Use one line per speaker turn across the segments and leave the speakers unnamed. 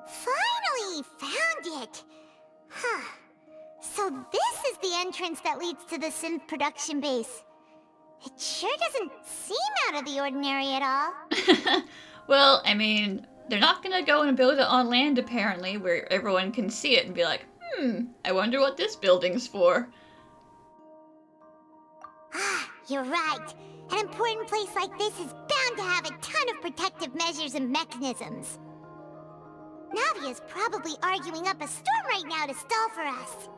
Finally found it! Huh. So this is the entrance that leads to the synth production base. It sure doesn't seem out of the ordinary at all.
Well, I mean, they're not gonna go and build it on land apparently, where everyone can see it and be like, I wonder what this building's for.
Ah, you're right. An important place like this is bound to have a ton of protective measures and mechanisms. Navia's probably arguing up a storm right now to stall for us.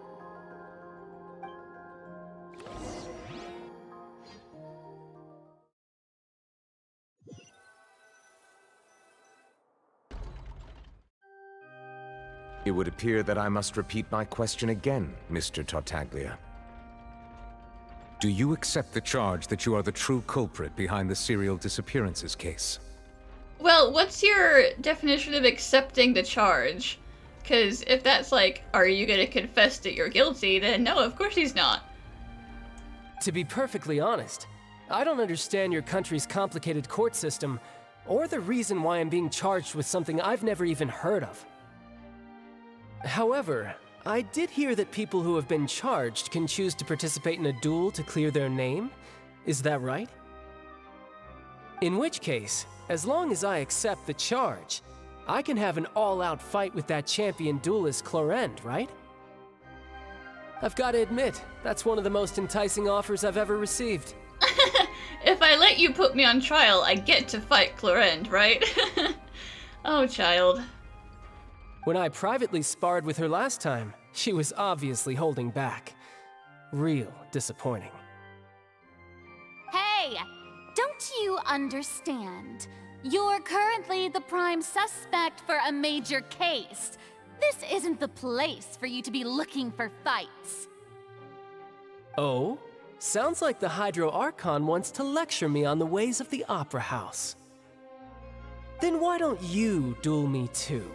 It would appear that I must repeat my question again, Mr. Tartaglia. Do you accept the charge that you are the true culprit behind the serial disappearances case?
Well, what's your definition of accepting the charge? Because if that's like, are you gonna confess that you're guilty, then no, of course he's not.
To be perfectly honest, I don't understand your country's complicated court system, or the reason why I'm being charged with something I've never even heard of. However, I did hear that people who have been charged can choose to participate in a duel to clear their name. Is that right? In which case, as long as I accept the charge, I can have an all-out fight with that champion duelist Clorend, right? I've got to admit, that's one of the most enticing offers I've ever received.
If I let you put me on trial, I get to fight Clorend, right? Oh, child.
When I privately sparred with her last time, she was obviously holding back. Real disappointing.
Hey! Don't you understand? You're currently the prime suspect for a major case. This isn't the place for you to be looking for fights.
Oh? Sounds like the Hydro Archon wants to lecture me on the ways of the Opera House. Then why don't you duel me too?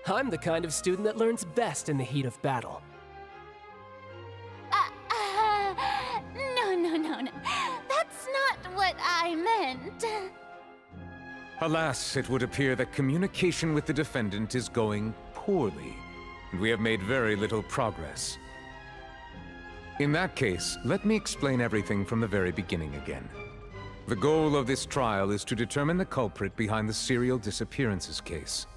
I'm the kind of student that learns best in the heat of battle.
No. That's not what I meant.
Alas, it would appear that communication with the defendant is going poorly, and we have made very little progress. In that case, let me explain everything from the very beginning again. The goal of this trial is to determine the culprit behind the serial disappearances case.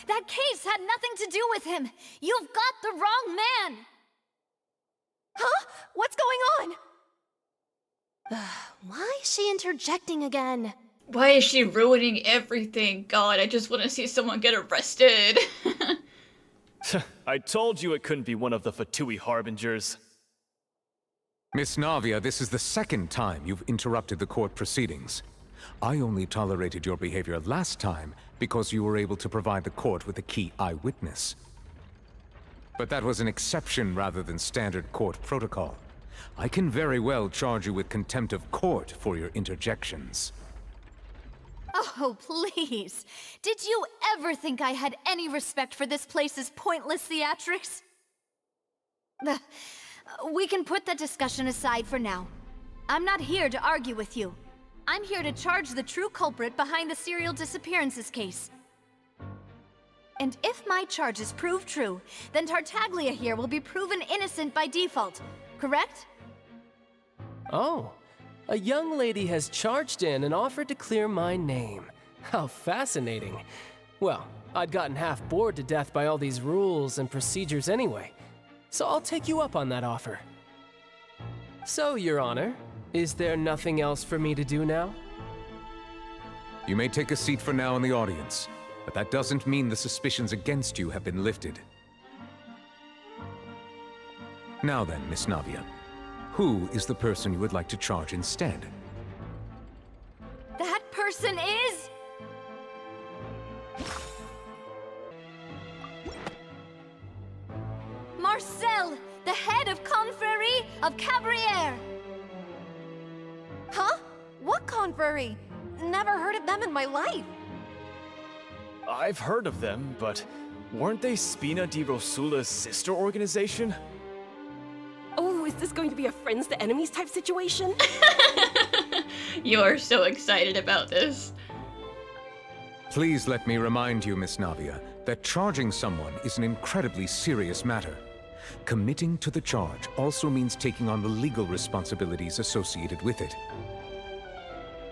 That case had nothing to do with him. You've got the wrong man.
Huh? What's going on? Why is she interjecting again?
Why is she ruining everything? God, I just want to see someone get arrested.
I told you it couldn't be one of the Fatui Harbingers.
Miss Navia, this is the second time you've interrupted the court proceedings. I only tolerated your behavior last time because you were able to provide the court with a key eyewitness. But that was an exception rather than standard court protocol. I can very well charge you with contempt of court for your interjections.
Oh, please. Did you ever think I had any respect for this place's pointless theatrics? We can put that discussion aside for now. I'm not here to argue with you. I'm here to charge the true culprit behind the serial disappearances case. And if my charges prove true, then Tartaglia here will be proven innocent by default, correct?
Oh, a young lady has charged in and offered to clear my name. How fascinating. Well, I'd gotten half bored to death by all these rules and procedures anyway, so I'll take you up on that offer. So, Your Honor, is there nothing else for me to do now?
You may take a seat for now in the audience, but that doesn't mean the suspicions against you have been lifted. Now then, Miss Navia, who is the person you would like to charge instead?
That person is... Marcel, the head of Confrérie of Cabrières!
Huh? What confrérie? Never heard of them in my life.
I've heard of them, but weren't they Spina di Rosula's sister organization?
Oh, is this going to be a friends to enemies type situation?
You are so excited about this.
Please let me remind you, Miss Navia, that charging someone is an incredibly serious matter. Committing to the charge also means taking on the legal responsibilities associated with it.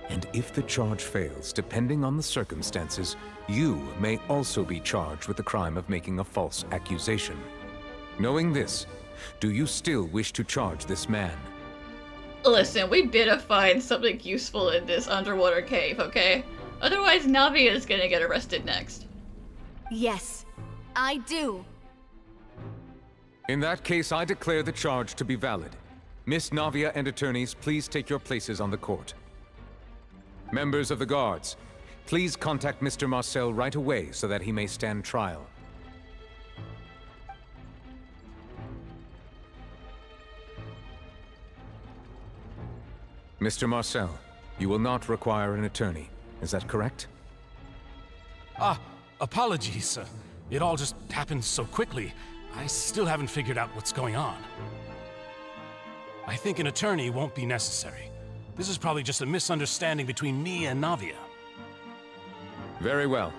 And if the charge fails, depending on the circumstances, you may also be charged with the crime of making a false accusation. Knowing this, do you still wish to charge this man?
Listen, we better find something useful in this underwater cave, okay? Otherwise, Navi is gonna get arrested next.
Yes, I do.
In that case, I declare the charge to be valid. Miss Navia and attorneys, please take your places on the court. Members of the guards, please contact Mr. Marcel right away so that he may stand trial. Mr. Marcel, you will not require an attorney. Is that correct?
Apologies. It all just happened so quickly. I still haven't figured out what's going on. I think an attorney won't be necessary. This is probably just a misunderstanding between me and Navia.
Very well.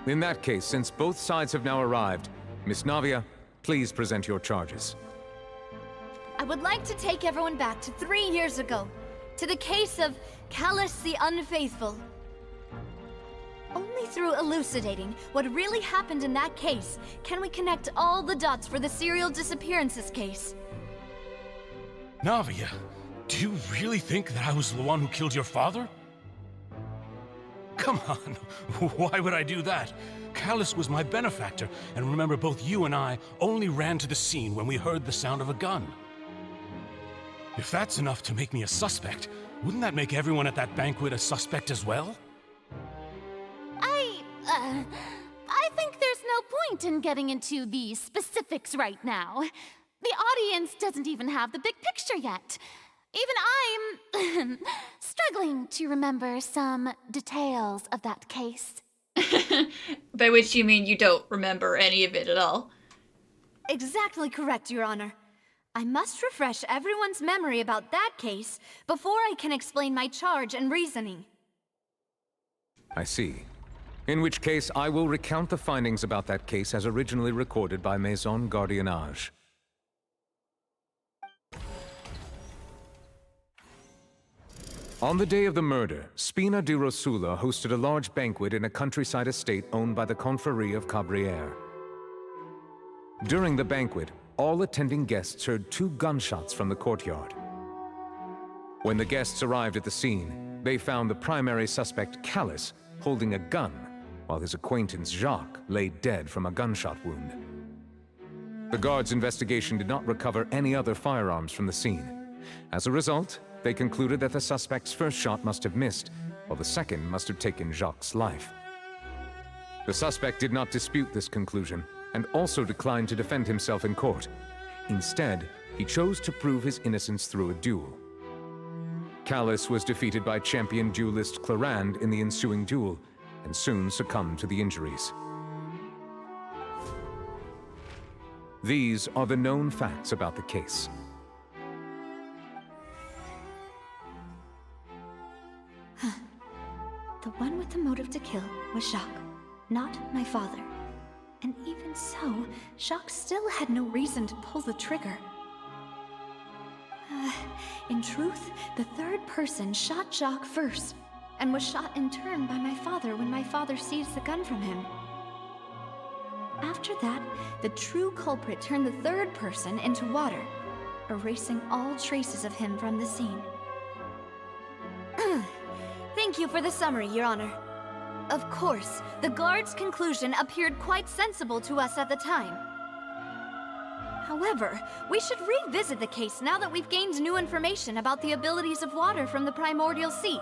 In that case, since both sides have now arrived, Miss Navia, please present your charges.
I would like to take everyone back to 3 years ago, to the case of Callus the Unfaithful. Only through elucidating what really happened in that case can we connect all the dots for the serial disappearances case.
Navia, do you really think that I was the one who killed your father? Come on, why would I do that? Callus was my benefactor, and remember, both you and I only ran to the scene when we heard the sound of a gun. If that's enough to make me a suspect, wouldn't that make everyone at that banquet a suspect as well?
I think there's no point in getting into the specifics right now. The audience doesn't even have the big picture yet. Even I'm struggling to remember some details of that case.
By which you mean you don't remember any of it at all.
Exactly correct, Your Honor. I must refresh everyone's memory about that case before I can explain my charge and reasoning.
I see. In which case, I will recount the findings about that case as originally recorded by Maison Gardiennage. On the day of the murder, Spina di Rosula hosted a large banquet in a countryside estate owned by the Confrérie of Cabrières. During the banquet, all attending guests heard 2 gunshots from the courtyard. When the guests arrived at the scene, they found the primary suspect, Callus, holding a gun, while his acquaintance Jacques lay dead from a gunshot wound. The guards' investigation did not recover any other firearms from the scene. As a result, they concluded that the suspect's first shot must have missed, while the second must have taken Jacques' life. The suspect did not dispute this conclusion, and also declined to defend himself in court. Instead, he chose to prove his innocence through a duel. Callus was defeated by champion duelist Clarande in the ensuing duel, and soon succumbed to the injuries. These are the known facts about the case.
The one with the motive to kill was Jacques, not my father. And even so, Jacques still had no reason to pull the trigger. In truth, the third person shot Jacques first, and was shot in turn by my father when my father seized the gun from him. After that, the true culprit turned the third person into water, erasing all traces of him from the scene. Thank you for the summary, Your Honor. Of course, the guard's conclusion appeared quite sensible to us at the time. However, we should revisit the case now that we've gained new information about the abilities of water from the primordial sea.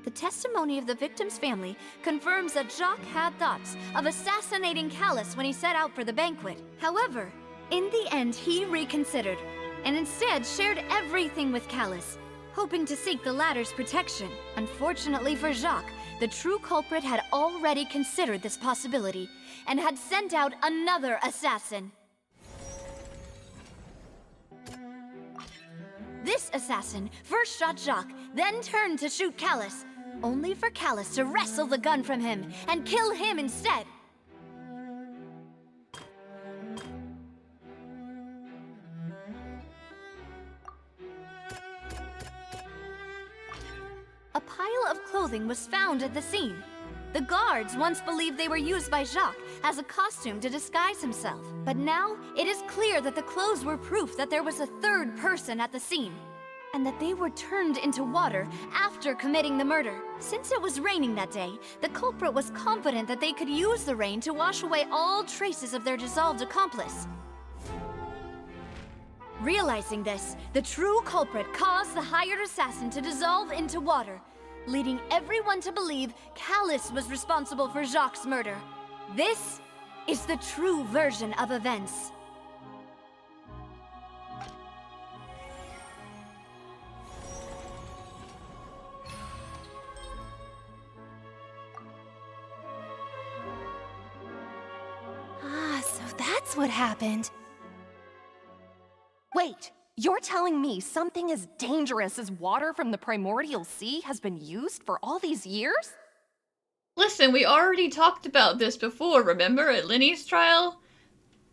The testimony of the victim's family confirms that Jacques had thoughts of assassinating Callus when he set out for the banquet. However, in the end, he reconsidered, and instead shared everything with Callus, hoping to seek the latter's protection. Unfortunately for Jacques, the true culprit had already considered this possibility, and had sent out another assassin. this assassin first shot Jacques, then turned to shoot Callus, only for Callus to wrestle the gun from him and kill him instead. A pile of clothing was found at the scene. The guards once believed they were used by Jacques as a costume to disguise himself. But now, it is clear that the clothes were proof that there was a third person at the scene, and that they were turned into water after committing the murder. Since it was raining that day, the culprit was confident that they could use the rain to wash away all traces of their dissolved accomplice. Realizing this, the true culprit caused the hired assassin to dissolve into water, leading everyone to believe Callus was responsible for Jacques' murder. This is the true version of events.
So that's what happened. Wait, you're telling me something as dangerous as water from the primordial sea has been used for all these years?
Listen, we already talked about this before, remember, at Lenny's trial?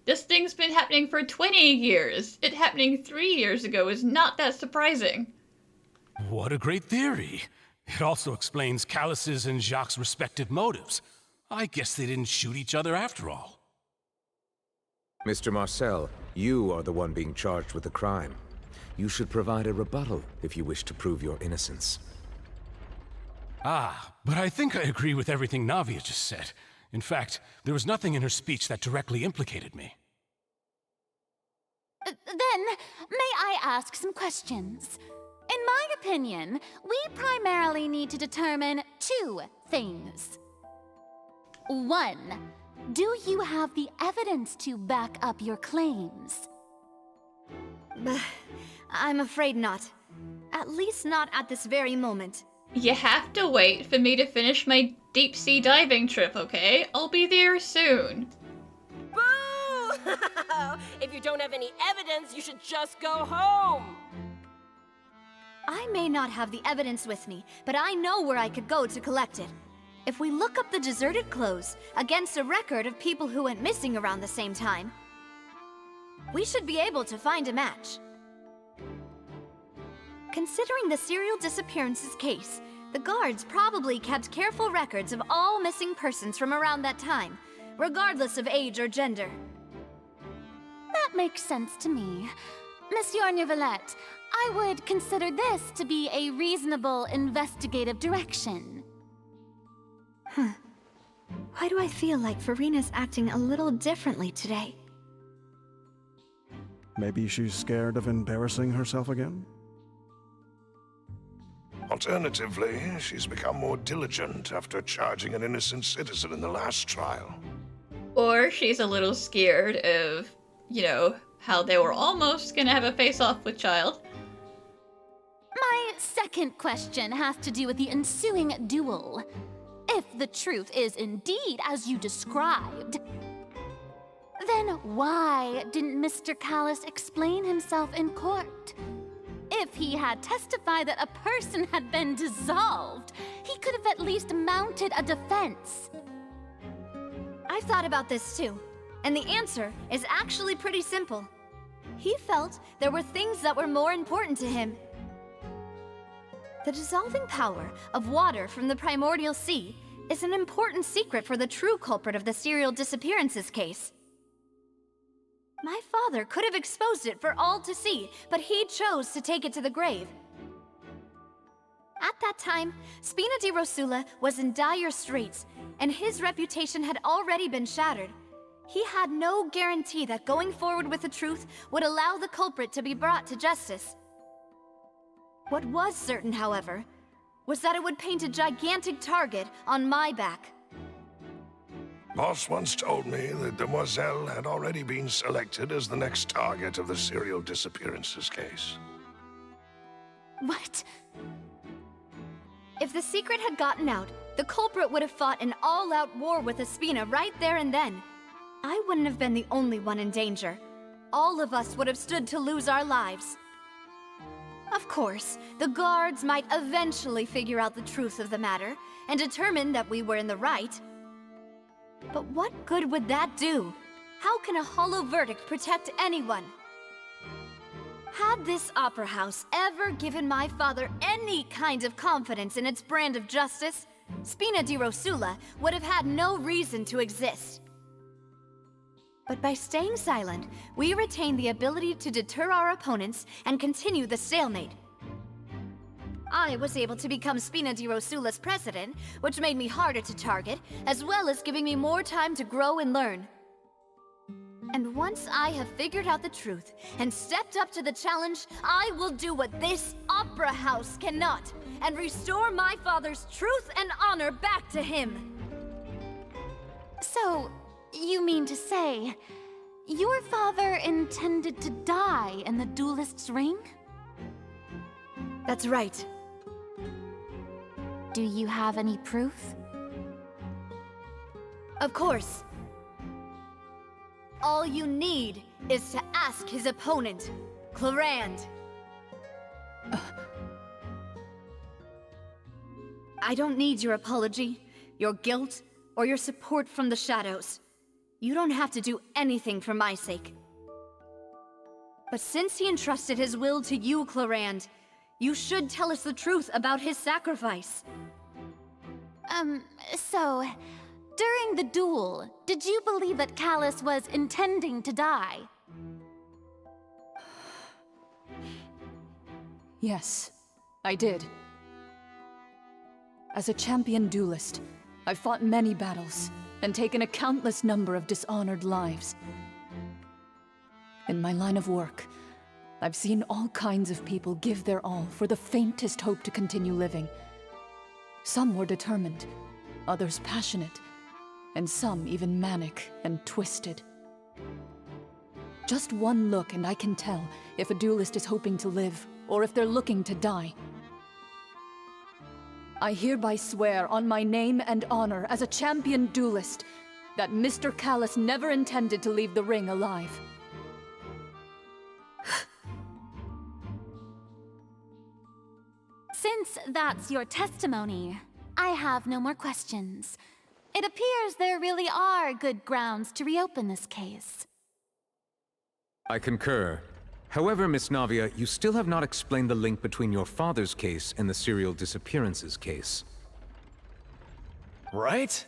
This thing's been happening for 20 years. It happening 3 years ago is not that surprising.
What a great theory. It also explains Callus's and Jacques' respective motives. I guess they didn't shoot each other after all.
Mr. Marcel, you are the one being charged with the crime. You should provide a rebuttal if you wish to prove your innocence.
But I think I agree with everything Navia just said. In fact, there was nothing in her speech that directly implicated me.
Then, may I ask some questions? In my opinion, we primarily need to determine 2 things. 1, do you have the evidence to back up your claims?
I'm afraid not. At least not at this very moment.
You have to wait for me to finish my deep-sea diving trip, okay? I'll be there soon.
Boo! If you don't have any evidence, you should just go home!
I may not have the evidence with me, but I know where I could go to collect it. If we look up the deserted clothes against a record of people who went missing around the same time, we should be able to find a match. Considering the serial disappearances case, the guards probably kept careful records of all missing persons from around that time, regardless of age or gender.
That makes sense to me. Monsieur Neuvillette, I would consider this to be a reasonable investigative direction.
Why do I feel like Farina's acting a little differently today?
Maybe she's scared of embarrassing herself again?
Alternatively, she's become more diligent after charging an innocent citizen in the last trial.
Or she's a little scared of, how they were almost gonna have a face-off with Child.
My second question has to do with the ensuing duel. If the truth is indeed as you described, then why didn't Mr. Callus explain himself in court? If he had testified that a person had been dissolved, he could have at least mounted a defense.
I've thought about this too, and the answer is actually pretty simple. He felt there were things that were more important to him. The dissolving power of water from the primordial sea is an important secret for the true culprit of the serial disappearances case. My father could have exposed it for all to see, but he chose to take it to the grave. At that time, Spina di Rosula was in dire straits, and his reputation had already been shattered. He had no guarantee that going forward with the truth would allow the culprit to be brought to justice. What was certain, however, was that it would paint a gigantic target on my back.
Boss once told me that Demoiselle had already been selected as the next target of the serial disappearances case.
What?
If the secret had gotten out, the culprit would have fought an all-out war with Espina right there and then. I wouldn't have been the only one in danger. All of us would have stood to lose our lives. Of course, the guards might eventually figure out the truth of the matter and determine that we were in the right. But what good would that do? How can a hollow verdict protect anyone? Had this opera house ever given my father any kind of confidence in its brand of justice, Spina di Rosula would have had no reason to exist. But by staying silent, we retain the ability to deter our opponents and continue the stalemate. I was able to become Spina di Rosula's president, which made me harder to target, as well as giving me more time to grow and learn. And once I have figured out the truth and stepped up to the challenge, I will do what this opera house cannot, and restore my father's truth and honor back to him.
So, you mean to say, your father intended to die in the duelist's ring?
That's right.
Do you have any proof?
Of course. All you need is to ask his opponent, Clarand. I don't need your apology, your guilt, or your support from the shadows. You don't have to do anything for my sake. But since he entrusted his will to you, Clarand, you should tell us the truth about his sacrifice.
So, during the duel, did you believe that Callus was intending to die?
Yes, I did. As a champion duelist, I've fought many battles and taken a countless number of dishonored lives. In my line of work, I've seen all kinds of people give their all for the faintest hope to continue living. Some were determined, others passionate, and some even manic and twisted. Just one look and I can tell if a duelist is hoping to live or if they're looking to die. I hereby swear on my name and honor as a champion duelist that Mr. Callus never intended to leave the ring alive.
Since that's your testimony, I have no more questions. It appears there really are good grounds to reopen this case.
I concur. However, Miss Navia, you still have not explained the link between your father's case and the serial disappearances case.
Right?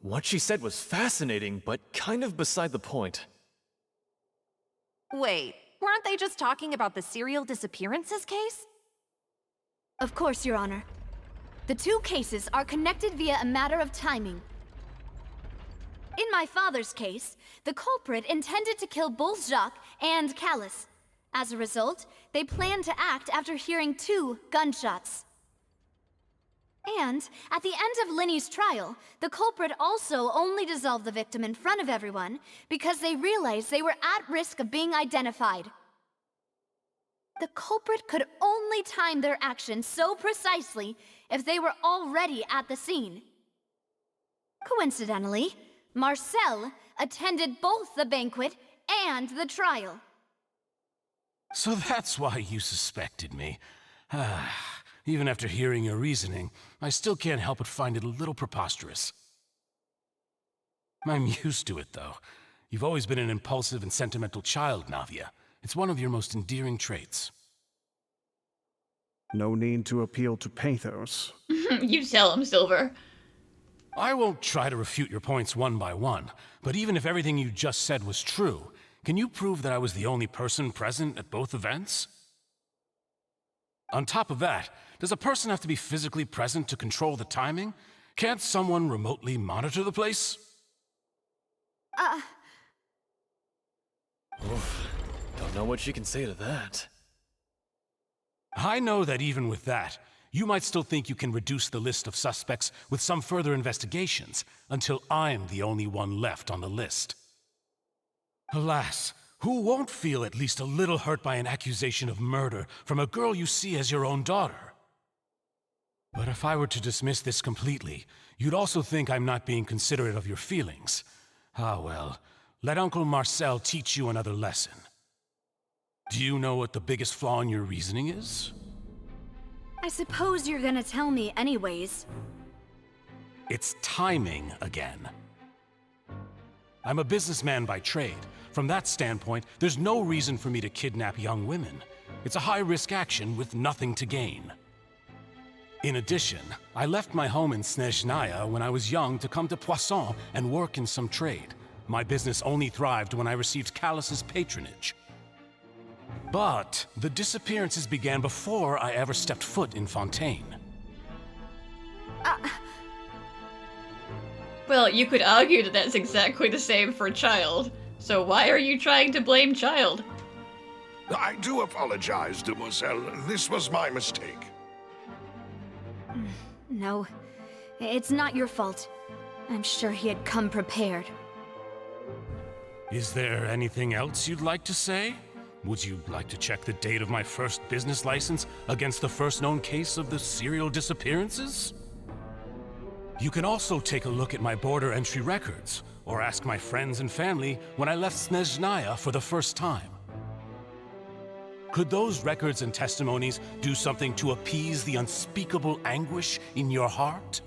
What she said was fascinating, but kind of beside the point.
Wait, weren't they just talking about the serial disappearances case?
Of course, Your Honor. The two cases are connected via a matter of timing. In my father's case, the culprit intended to kill both Jacques and Callus. As a result, they planned to act after hearing 2 gunshots. And at the end of Linny's trial, the culprit also only dissolved the victim in front of everyone because they realized they were at risk of being identified. The culprit could only time their actions so precisely if they were already at the scene. Coincidentally, Marcel attended both the banquet and the trial.
So that's why you suspected me. Even after hearing your reasoning, I still can't help but find it a little preposterous. I'm used to it, though. You've always been an impulsive and sentimental child, Navia. It's one of your most endearing traits.
No need to appeal to pathos.
You tell him, Silver.
I won't try to refute your points one by one, but even if everything you just said was true, can you prove that I was the only person present at both events? On top of that, does a person have to be physically present to control the timing? Can't someone remotely monitor the place?
Oof. Don't know what she can say to that.
I know that even with that, you might still think you can reduce the list of suspects with some further investigations, until I'm the only one left on the list. Alas, who won't feel at least a little hurt by an accusation of murder from a girl you see as your own daughter? But if I were to dismiss this completely, you'd also think I'm not being considerate of your feelings. Ah well, let Uncle Marcel teach you another lesson. Do you know what the biggest flaw in your reasoning is?
I suppose you're gonna tell me anyways.
It's timing again. I'm a businessman by trade. From that standpoint, there's no reason for me to kidnap young women. It's a high-risk action with nothing to gain. In addition, I left my home in Snezhnaya when I was young to come to Poisson and work in some trade. My business only thrived when I received Callus's patronage. But the disappearances began before I ever stepped foot in Fontaine.
Well, you could argue that that's exactly the same for Child. So why are you trying to blame Child?
I do apologize, demoiselle. This was my mistake.
No, it's not your fault. I'm sure he had come prepared.
Is there anything else you'd like to say? Would you like to check the date of my first business license against the first known case of the serial disappearances? You can also take a look at my border entry records, or ask my friends and family when I left Snezhnaya for the first time. Could those records and testimonies do something to appease the unspeakable anguish in your heart?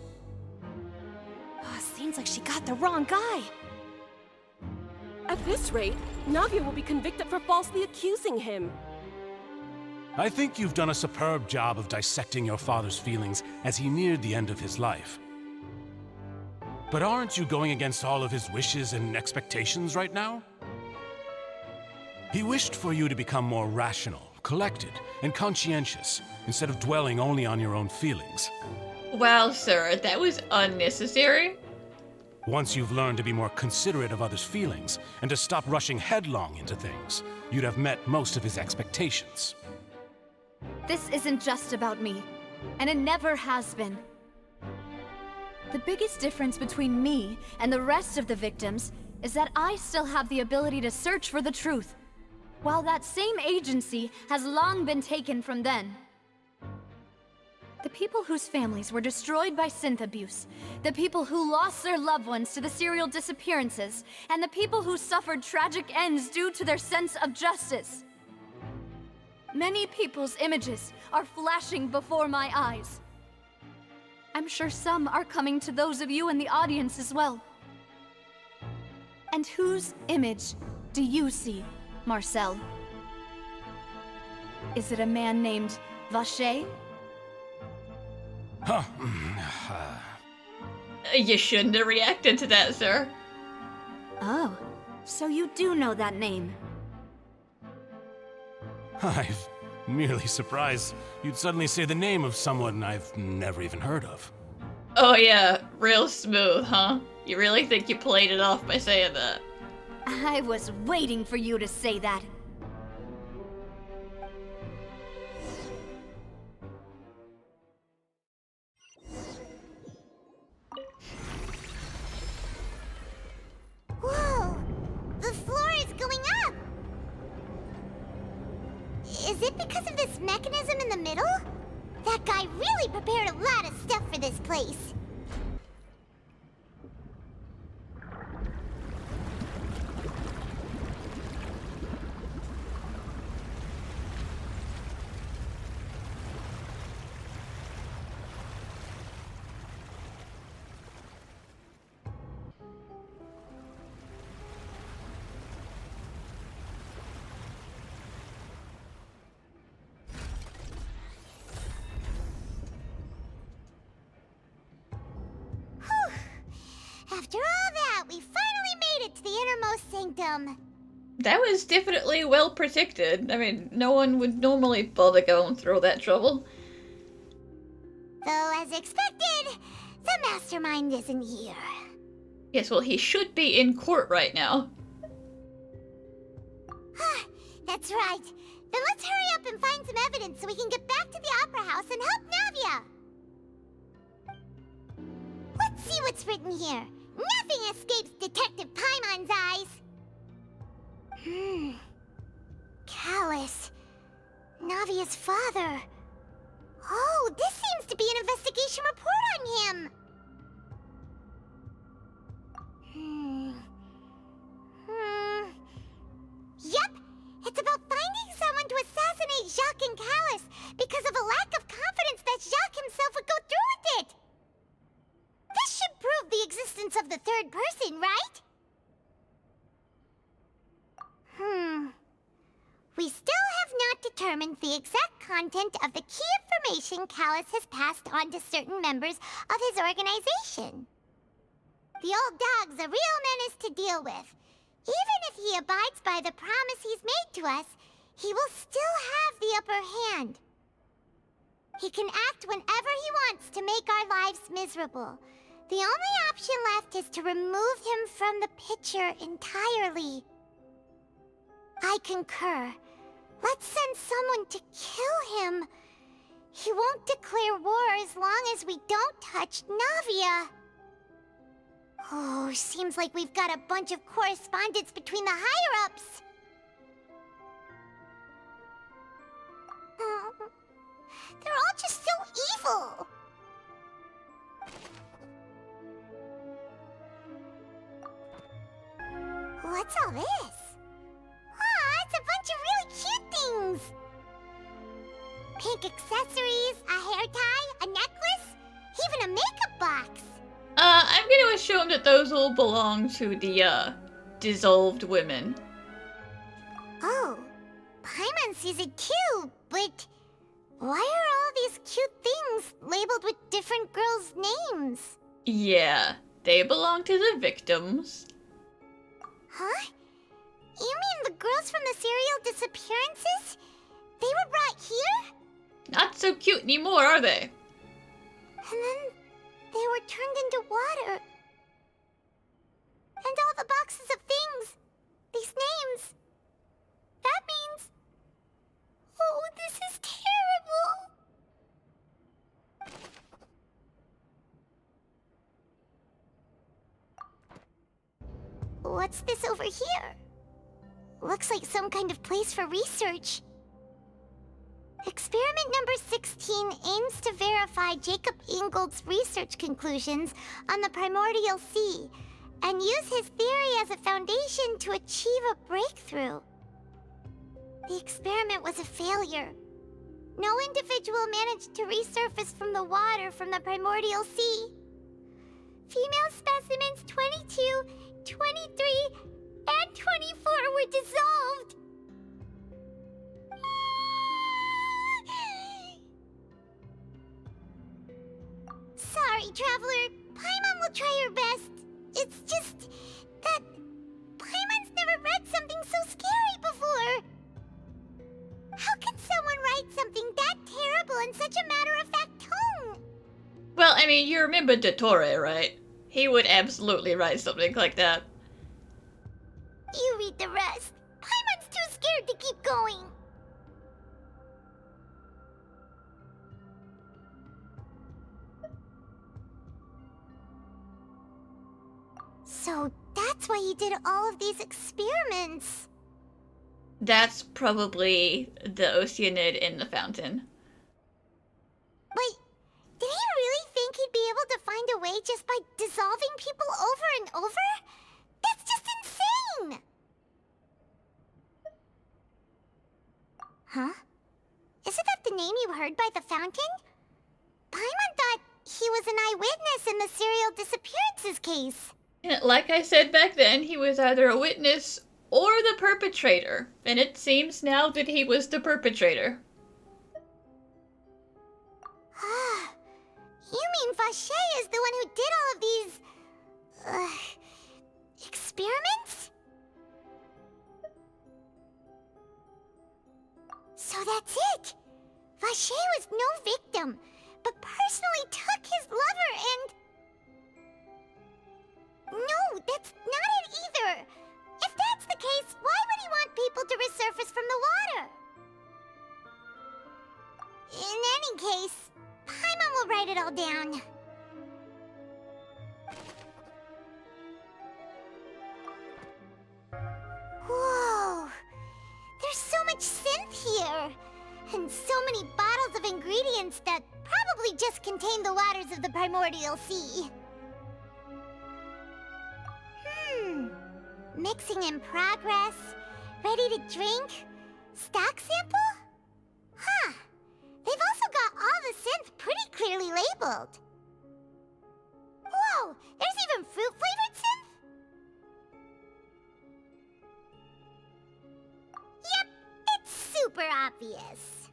Seems like she got the wrong guy.
At this rate, Navia will be convicted for falsely accusing him.
I think you've done a superb job of dissecting your father's feelings as he neared the end of his life. But aren't you going against all of his wishes and expectations right now? He wished for you to become more rational, collected, and conscientious, instead of dwelling only on your own feelings.
Wow, sir, that was unnecessary.
Once you've learned to be more considerate of others' feelings, and to stop rushing headlong into things, you'd have met most of his expectations.
This isn't just about me, and it never has been. The biggest difference between me and the rest of the victims is that I still have the ability to search for the truth, while that same agency has long been taken from them. The people whose families were destroyed by synth abuse, the people who lost their loved ones to the serial disappearances, and the people who suffered tragic ends due to their sense of justice. Many people's images are flashing before my eyes. I'm sure some are coming to those of you in the audience as well. And whose image do you see, Marcel? Is it a man named Vacher?
Huh.
You shouldn't have reacted to that, sir.
Oh, so you do know that name.
I'm merely surprised you'd suddenly say the name of someone I've never even heard of.
Oh yeah, real smooth, huh? You really think you played it off by saying that?
I was waiting for you to say that.
Whoa! The floor is going up! Is it because of this mechanism in the middle? That guy really prepared a lot of stuff for this place. After all that, we finally made it to the innermost sanctum.
That was definitely well protected. I mean, no one would normally bother going through that trouble.
Though, as expected, the mastermind isn't here.
Yes, well, he should be in court right now.
That's right. Then let's hurry up and find some evidence so we can get back to the Opera House and help Navia. Let's see what's written here. Nothing escapes Detective Paimon's eyes. Callus. Navia's father. Oh, this seems to be an investigation report on him. Yep, it's about finding someone to assassinate Jacques and Callus because of a lack of confidence determines the exact content of the key information Callus has passed on to certain members of his organization. The old dog's a real menace to deal with. Even if he abides by the promise he's made to us, he will still have the upper hand. He can act whenever he wants to make our lives miserable. The only option left is to remove him from the picture entirely. I concur. Let's send someone to kill him. He won't declare war as long as we don't touch Navia. Oh, seems like we've got a bunch of correspondence between the higher-ups. They're all just so evil. What's all this? Aw, it's a bunch of really cute things. Pink accessories, a hair tie, a necklace, even a makeup box.
I'm gonna assume that those all belong to the, dissolved women.
Oh, Paimon sees it too, but why are all these cute things labeled with different girls' names?
Yeah, they belong to the victims.
Huh? You mean the girls from the serial disappearances? They were brought here?
Not so cute anymore, are they?
And then they were turned into water. And all the boxes of things, these names. That means... Oh, this is terrible. What's this over here? Looks like some kind of place for research. Experiment number 16 aims to verify Jacob Ingold's research conclusions on the primordial sea and use his theory as a foundation to achieve a breakthrough. The experiment was a failure. No individual managed to resurface from the water from the primordial sea. Female specimens 22, 23, and 24 were dissolved. Sorry, Traveler. Paimon will try her best. It's just that Paimon's never read something so scary before. How can someone write something that terrible in such a matter-of-fact tone?
Well, I mean, you remember Dottore, right? He would absolutely write something like that.
You read the rest. Paimon's too scared to keep going. So that's why you did all of these experiments.
That's probably the Oceanid in the fountain.
But did he really think he'd be able to find a way just by dissolving people over and over? That's just insane! Huh? Isn't that the name you heard by the fountain? Paimon thought he was an eyewitness in the serial disappearances case.
Like I said back then, he was either a witness or the perpetrator, and it seems now that he was the perpetrator.
You mean Vacher is the one who did all of these... experiments? So that's it! Vacher was no victim, but personally took his lover and... No, that's not it either! If that's the case, why would he want people to resurface from the water? In any case, Paimon will write it all down. Whoa! There's so much synth here! And so many bottles of ingredients that probably just contain the waters of the primordial sea. Mixing in progress, ready to drink, stock sample? Huh. They've also got all the synth pretty clearly labeled. Whoa, there's even fruit-flavored synth? Yep, it's super obvious. obvious.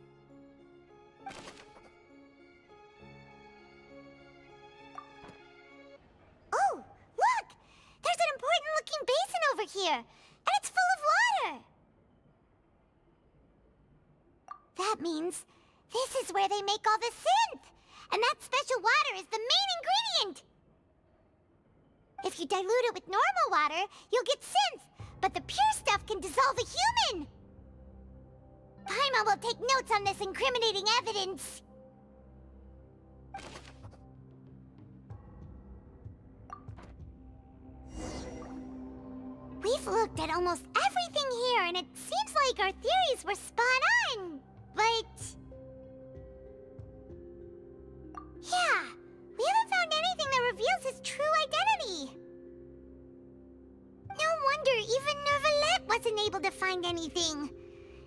Oh, look! There's an important-looking basin over here, and it's full of water! That means this is where they make all the synth! And that special water is the main ingredient! If you dilute it with normal water, you'll get synth, but the pure stuff can dissolve a human! Paimon will take notes on this incriminating evidence. We've looked at almost everything here, and it seems like our theories were spot on, but... yeah, we haven't found anything that reveals his true identity. No wonder even Neuvillette wasn't able to find anything.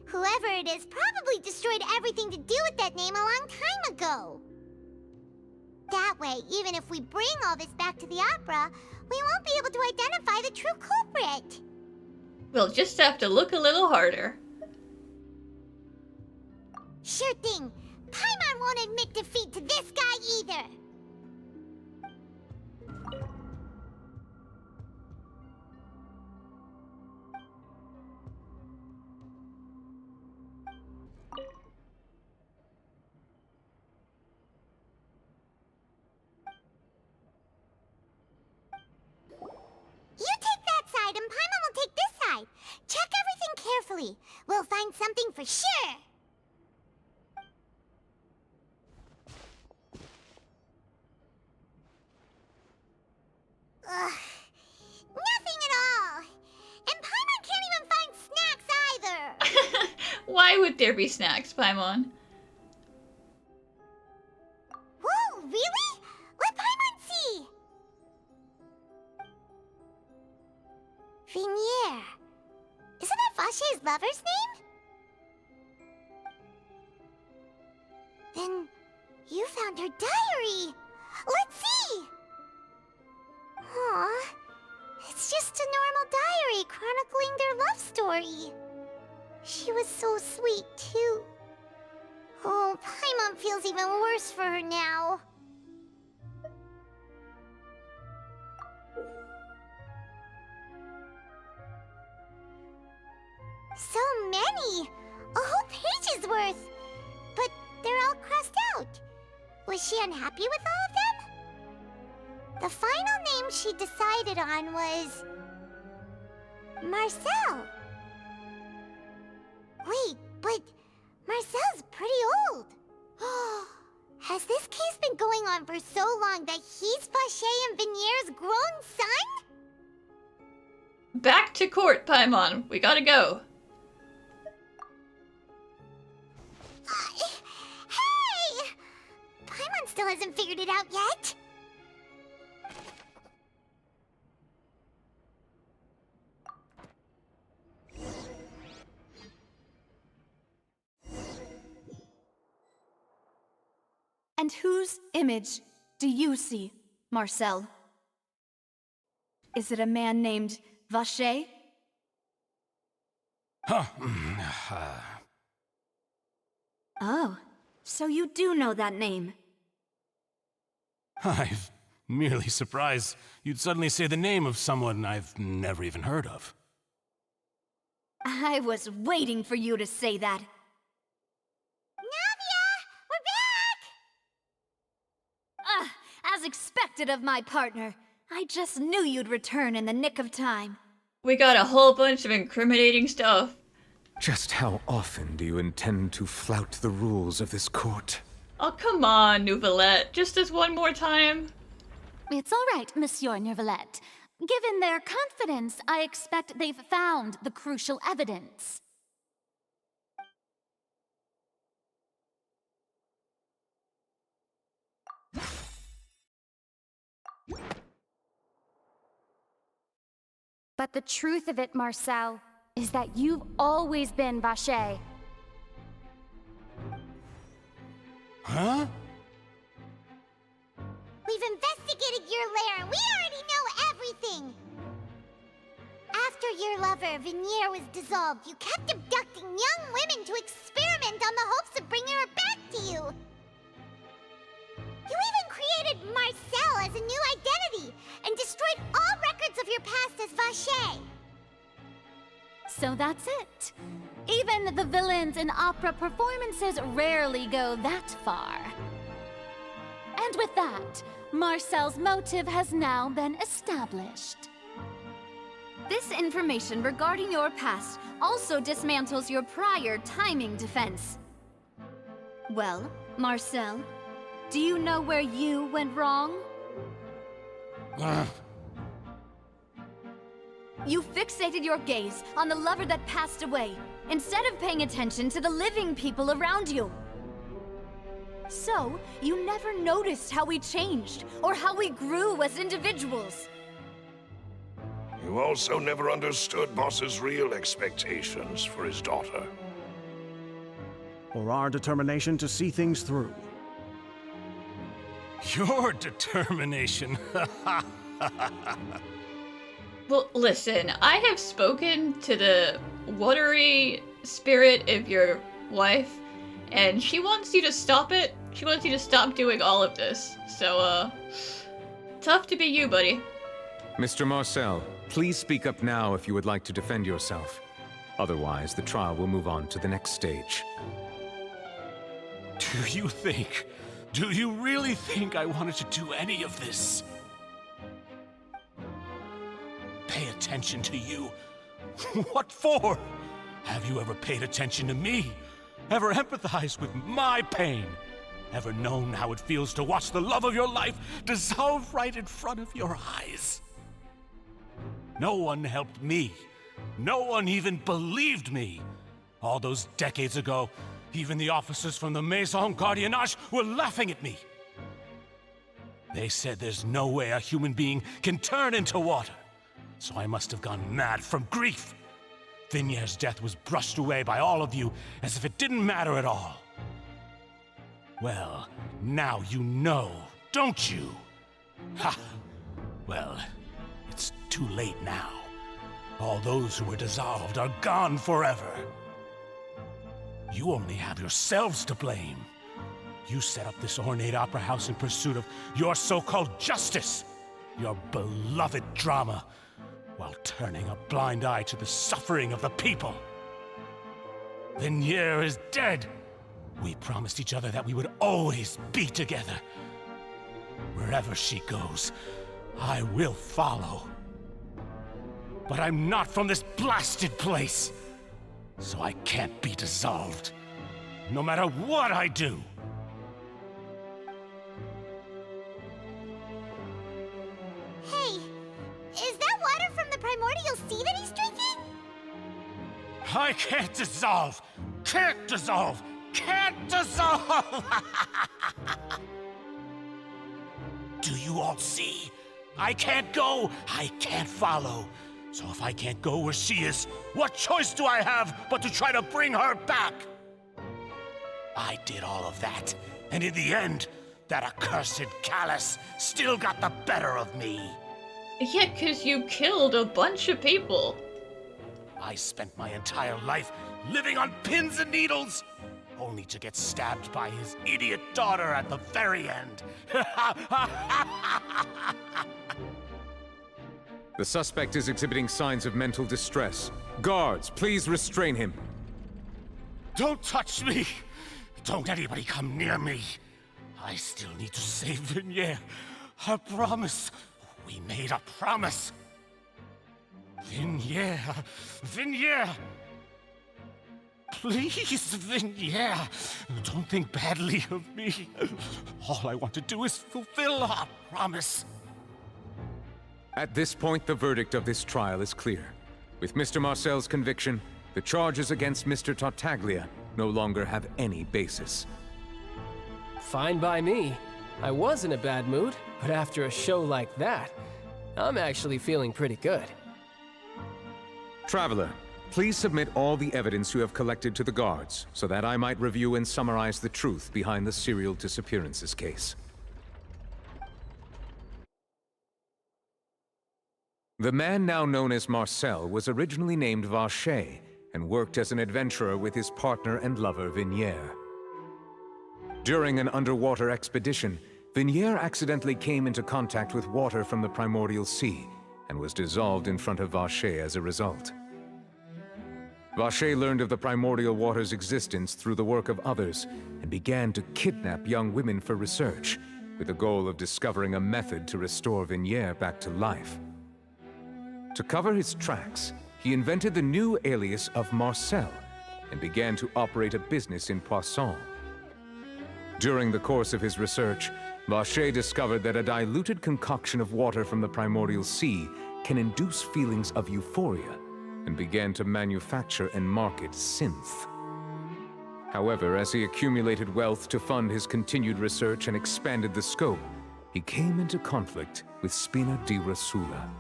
Whoever it is probably destroyed everything to do with that name a long time ago. That way, even if we bring all this back to the opera, we won't be able to identify the true culprit.
We'll just have to look a little harder.
Sure thing. Paimon won't admit defeat to this guy either. You take that side and Paimon will take this side. Check everything carefully. We'll find something for sure. Ugh. Nothing at all. And Paimon can't even find snacks either.
Why would there be snacks, Paimon?
Whoa, really? Let Paimon see. Vignier. Isn't that Vache's lover's name? Then you found her diary. Let's see. Aw, it's just a normal diary chronicling their love story. She was so sweet, too. Oh, Paimon feels even worse for her now. So many! A whole page's worth! But they're all crossed out. Was she unhappy with all of them? The final name she decided on was... Marcel. Wait, but Marcel's pretty old. Has this case been going on for so long that he's Vache and Vignier's grown son?
Back to court, Paimon. We gotta go.
Hey! Paimon still hasn't figured it out yet.
And whose image do you see, Marcel? Is it a man named Vache? Oh, so you do know that name.
I'm merely surprised you'd suddenly say the name of someone I've never even heard of.
I was waiting for you to say that. As expected of my partner. I just knew you'd return in the nick of time.
We got a whole bunch of incriminating stuff.
Just how often do you intend to flout the rules of this court?
Oh, come on, Neuvillette. Just this one more time.
It's all right, Monsieur Neuvillette. Given their confidence, I expect they've found the crucial evidence. But the truth of it, Marcel, is that you've always been Vache.
Huh?
We've investigated your lair and we already know everything! After your lover, Vignier, was dissolved, you kept abducting young women to experiment experiment on the hopes of bringing her back to you. You even created Marcel as a new identity and destroyed all records of your past as Vacher.
So that's it. Even the villains in opera performances rarely go that far. And with that, Marcel's motive has now been established.
This information regarding your past also dismantles your prior timing defense. Well, Marcel, do you know where you went wrong? You fixated your gaze on the lover that passed away, instead of paying attention to the living people around you. So, you never noticed how we changed, or how we grew as individuals.
You also never understood Boss's real expectations for his daughter.
Or our determination to see things through.
Your determination.
Well, listen, I have spoken to the watery spirit of your wife, and she wants you to stop it. She wants you to stop doing all of this. So, tough to be you, buddy.
Mr. Marcel, please speak up now if you would like to defend yourself. Otherwise, the trial will move on to the next stage.
Do you really think I wanted to do any of this? Pay attention to you? What for? Have you ever paid attention to me? Ever empathized with my pain? Ever known how it feels to watch the love of your life dissolve right in front of your eyes? No one helped me. No one even believed me. All those decades ago, even the officers from the Maison Gardiennage were laughing at me. They said there's no way a human being can turn into water. So I must have gone mad from grief. Vignier's death was brushed away by all of you as if it didn't matter at all. Well, now you know, don't you? Ha! Well, it's too late now. All those who were dissolved are gone forever. You only have yourselves to blame. You set up this ornate opera house in pursuit of your so-called justice, your beloved drama, while turning a blind eye to the suffering of the people. Vignier is dead. We promised each other that we would always be together. Wherever she goes, I will follow. But I'm not from this blasted place, so I can't be dissolved, no matter what I do.
Hey, is that water from the primordial sea that he's drinking?
I can't dissolve! Can't dissolve! Can't dissolve! Do you all see? I can't go, I can't follow. So if I can't go where she is, what choice do I have but to try to bring her back? I did all of that, and in the end, that accursed Callus still got the better of me.
Yeah, 'cause you killed a bunch of people.
I spent my entire life living on pins and needles, only to get stabbed by his idiot daughter at the very end.
The suspect is exhibiting signs of mental distress. Guards, please restrain him.
Don't touch me! Don't anybody come near me. I still need to save Vignier. I promise. We made a promise. Vignier. Vignier. Please, Vignier. Don't think badly of me. All I want to do is fulfill our promise.
At this point, the verdict of this trial is clear. With Mr. Marcel's conviction, the charges against Mr. Tartaglia no longer have any basis.
Fine by me. I was in a bad mood, but after a show like that, I'm actually feeling pretty good.
Traveler, please submit all the evidence you have collected to the guards, so that I might review and summarize the truth behind the serial disappearances case. The man now known as Marcel was originally named Vacher, and worked as an adventurer with his partner and lover, Vignier. During an underwater expedition, Vignier accidentally came into contact with water from the primordial sea and was dissolved in front of Vacher as a result. Vacher learned of the primordial water's existence through the work of others and began to kidnap young women for research, with the goal of discovering a method to restore Vignier back to life. To cover his tracks, he invented the new alias of Marcel and began to operate a business in Poisson. During the course of his research, Vacher discovered that a diluted concoction of water from the primordial sea can induce feelings of euphoria, and began to manufacture and market synth. However, as he accumulated wealth to fund his continued research and expanded the scope, he came into conflict with Spina di Rosula.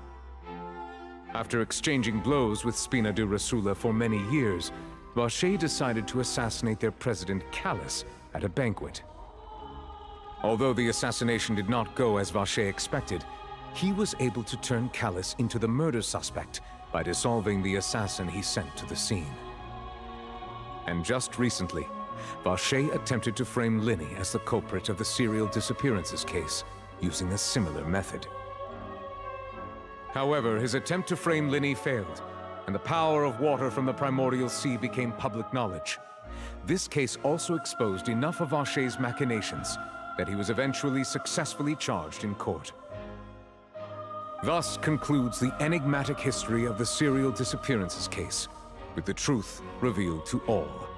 After exchanging blows with Spina di Rosula for many years, Vacher decided to assassinate their president Callus at a banquet. Although the assassination did not go as Vacher expected, he was able to turn Callus into the murder suspect by dissolving the assassin he sent to the scene. And just recently, Vacher attempted to frame Linny as the culprit of the serial disappearances case, using a similar method. However, his attempt to frame Linny failed, and the power of water from the primordial sea became public knowledge. This case also exposed enough of Vacher's machinations that he was eventually successfully charged in court. Thus concludes the enigmatic history of the serial disappearances case, with the truth revealed to all.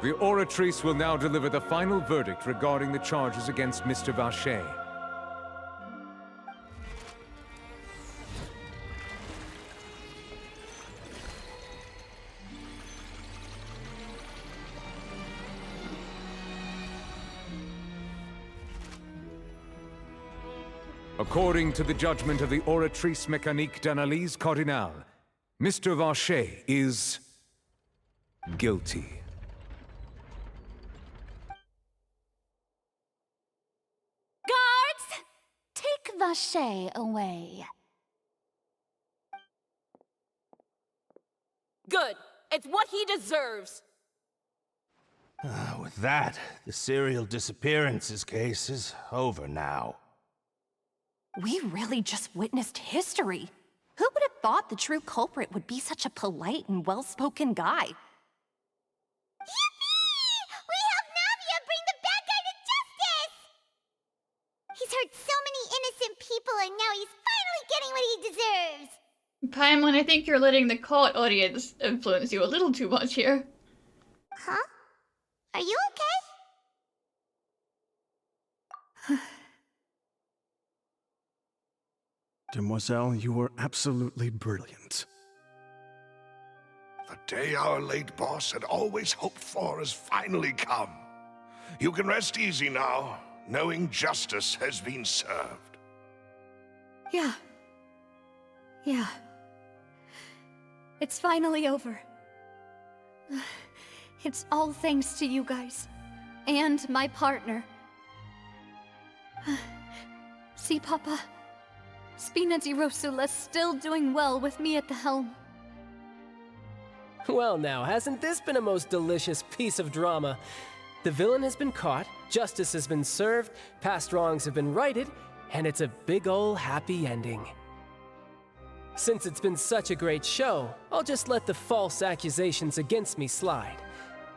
The Oratrice will now deliver the final verdict regarding the charges against Mr. Vacher. According to the judgment of the Oratrice Mécanique d'Analyse Cardinale, Mr. Vacher is guilty.
Guards! Take Vacher away.
Good. It's what he deserves.
With that, the serial disappearances case is over now.
We really just witnessed history. Who would have thought the true culprit would be such a polite and well-spoken guy?
Yippee! We helped Navia bring the bad guy to justice! He's hurt so many innocent people, and now he's finally getting what he deserves!
Paimon, I think you're letting the cult audience influence you a little too much here.
Huh? Are you okay?
Demoiselle, you were absolutely brilliant.
The day our late boss had always hoped for has finally come. You can rest easy now, knowing justice has been served.
Yeah. It's finally over. It's all thanks to you guys. And my partner. See, Papa? Spina di Rosula's still doing well with me at the helm.
Well now, hasn't this been a most delicious piece of drama? The villain has been caught, justice has been served, past wrongs have been righted, and it's a big ol' happy ending. Since it's been such a great show, I'll just let the false accusations against me slide.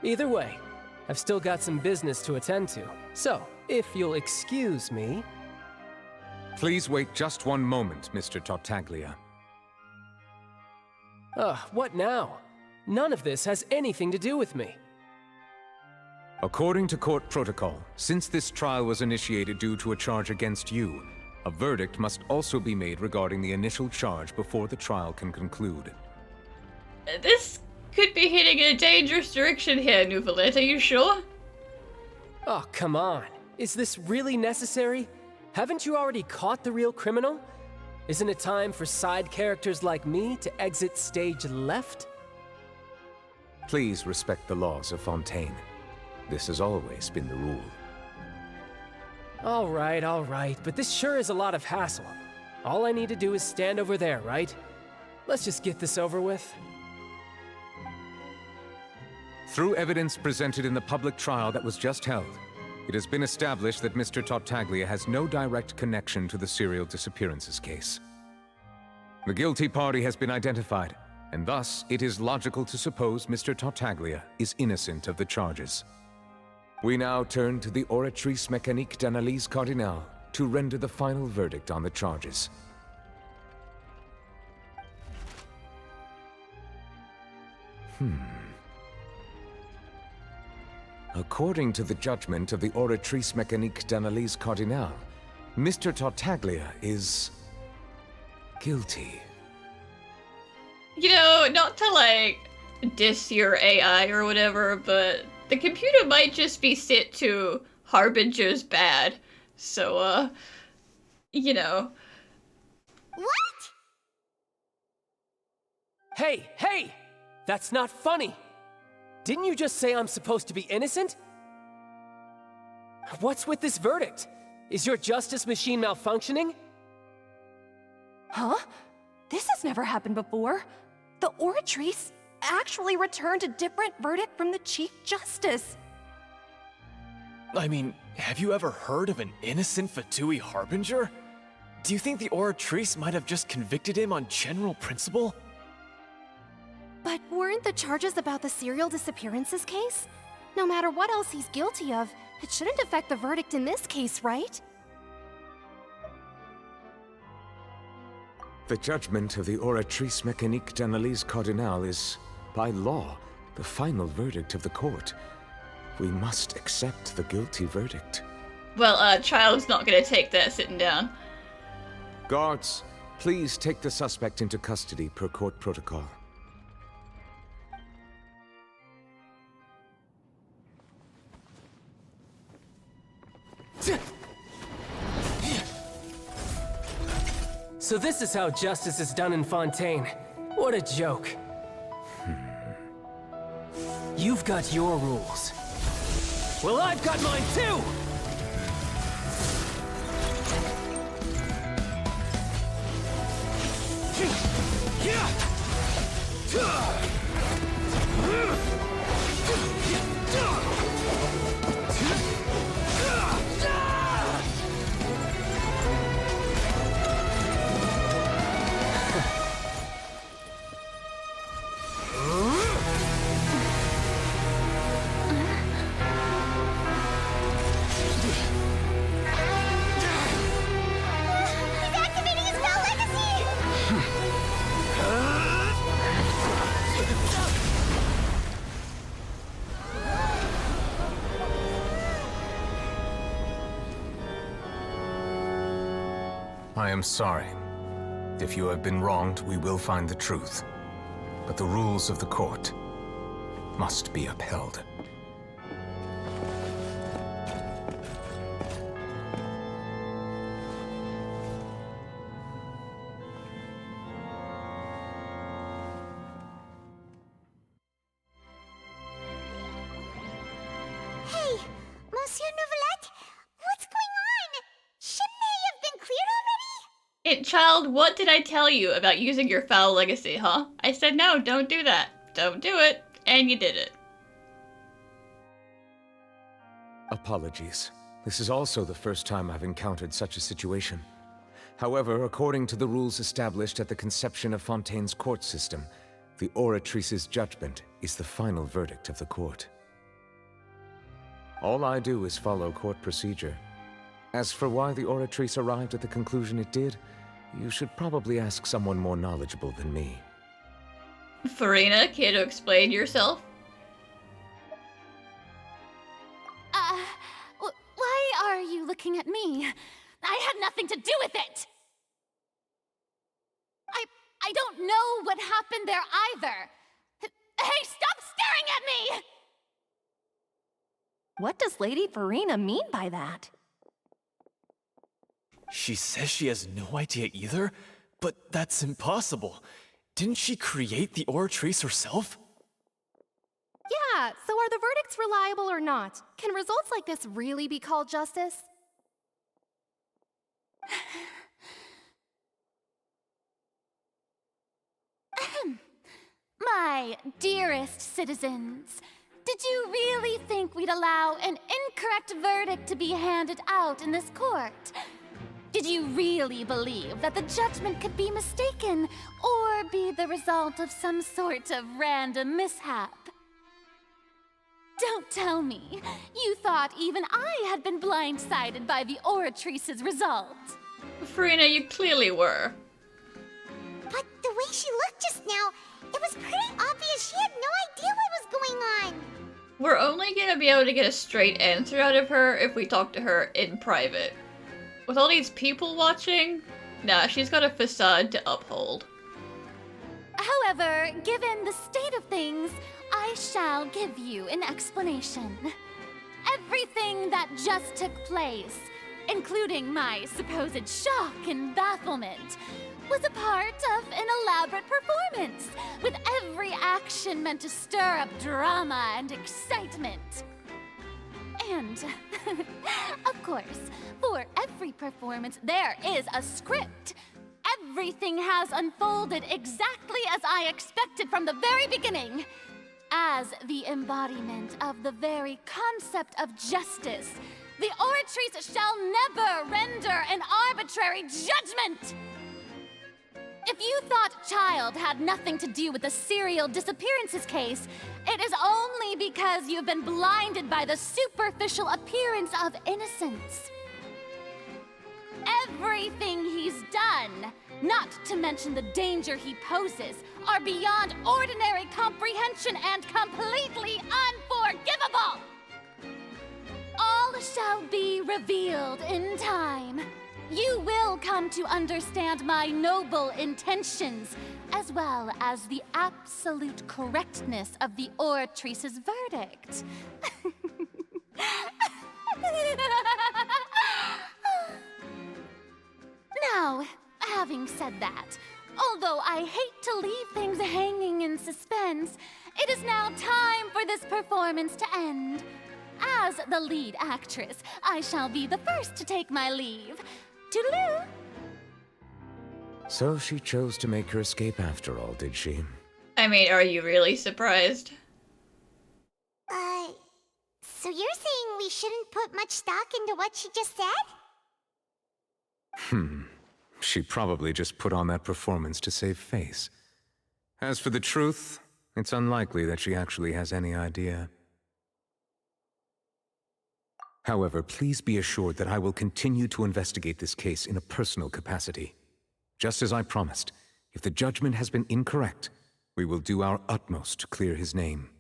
Either way, I've still got some business to attend to, so if you'll excuse me...
Please wait just one moment, Mr. Tartaglia.
What now? None of this has anything to do with me.
According to court protocol, since this trial was initiated due to a charge against you, a verdict must also be made regarding the initial charge before the trial can conclude.
This could be hitting a dangerous direction here, Nouvelette, are you sure?
Oh, come on. Is this really necessary? Haven't you already caught the real criminal? Isn't it time for side characters like me to exit stage left?
Please respect the laws of Fontaine. This has always been the rule.
All right, but this sure is a lot of hassle. All I need to do is stand over there, right? Let's just get this over with.
Through evidence presented in the public trial that was just held, it has been established that Mr. Tartaglia has no direct connection to the serial disappearances case. The guilty party has been identified, and thus it is logical to suppose Mr. Tartaglia is innocent of the charges. We now turn to the Oratrice Mécanique d'Analyse Cardinale to render the final verdict on the charges. According to the judgment of the Oratrice Mécanique d'Analyse Cardinale, Mr. Tartaglia is guilty.
You know, not to like diss your AI or whatever, but the computer might just be set to Harbinger's bad. So, you know.
What?
Hey! That's not funny! Didn't you just say I'm supposed to be innocent? What's with this verdict? Is your justice machine malfunctioning?
Huh? This has never happened before. The Oratrice actually returned a different verdict from the Chief Justice.
I mean, have you ever heard of an innocent Fatui Harbinger? Do you think the Oratrice might have just convicted him on general principle?
But weren't the charges about the serial disappearances case? No matter what else he's guilty of, it shouldn't affect the verdict in this case, right?
The judgment of the Oratrice Mécanique d'Analyse Cardinale is, by law, the final verdict of the court. We must accept the guilty verdict.
Well, Child's not gonna take that sitting down.
Guards, please take the suspect into custody per court protocol.
So this is how justice is done in Fontaine. What a joke. You've got your rules. Well, I've got mine too!
I am sorry. If you have been wronged, we will find the truth. But the rules of the court must be upheld.
Hey, Monsieur Nouvelette, what's going on? Shouldn't they have been cleared already?
Child, what did I tell you about using your foul legacy, huh? I said no, don't do that. Don't do it. And you did it.
Apologies. This is also the first time I've encountered such a situation. However, according to the rules established at the conception of Fontaine's court system, the Oratrice's judgment is the final verdict of the court. All I do is follow court procedure. As for why the Oratrice arrived at the conclusion it did, you should probably ask someone more knowledgeable than me.
Farina, care to explain yourself?
Why are you looking at me? I had nothing to do with it! I don't know what happened there either. Hey, stop staring at me!
What does Lady Farina mean by that?
She says she has no idea either, but that's impossible. Didn't she create the Oratrice herself?
Yeah, so are the verdicts reliable or not? Can results like this really be called justice?
my dearest citizens, did you really think we'd allow an incorrect verdict to be handed out in this court? Did you really believe that the judgment could be mistaken or be the result of some sort of random mishap? Don't tell me. You thought even I had been blindsided by the Oratrice's result.
Farina, you clearly were.
But the way she looked just now, it was pretty obvious she had no idea what was going on.
We're only gonna be able to get a straight answer out of her if we talk to her in private. With all these people watching, nah, she's got a facade to uphold.
However, given the state of things, I shall give you an explanation. Everything that just took place, including my supposed shock and bafflement, was a part of an elaborate performance, with every action meant to stir up drama and excitement. And, of course, for every performance there is a script. Everything has unfolded exactly as I expected from the very beginning. As the embodiment of the very concept of justice, the Oratrice shall never render an arbitrary judgment! If you thought Child had nothing to do with the serial disappearances case, it is only because you've been blinded by the superficial appearance of innocence. Everything he's done, not to mention the danger he poses, are beyond ordinary comprehension and completely unforgivable! All shall be revealed in time. You will come to understand my noble intentions, as well as the absolute correctness of the Oratrice's verdict. Now, having said that, although I hate to leave things hanging in suspense, it is now time for this performance to end. As the lead actress, I shall be the first to take my leave. Toodaloo!
So she chose to make her escape after all, did she?
I mean, are you really surprised?
So you're saying we shouldn't put much stock into what she just said?
She probably just put on that performance to save face. As for the truth, it's unlikely that she actually has any idea. However, please be assured that I will continue to investigate this case in a personal capacity. Just as I promised, if the judgment has been incorrect, we will do our utmost to clear his name.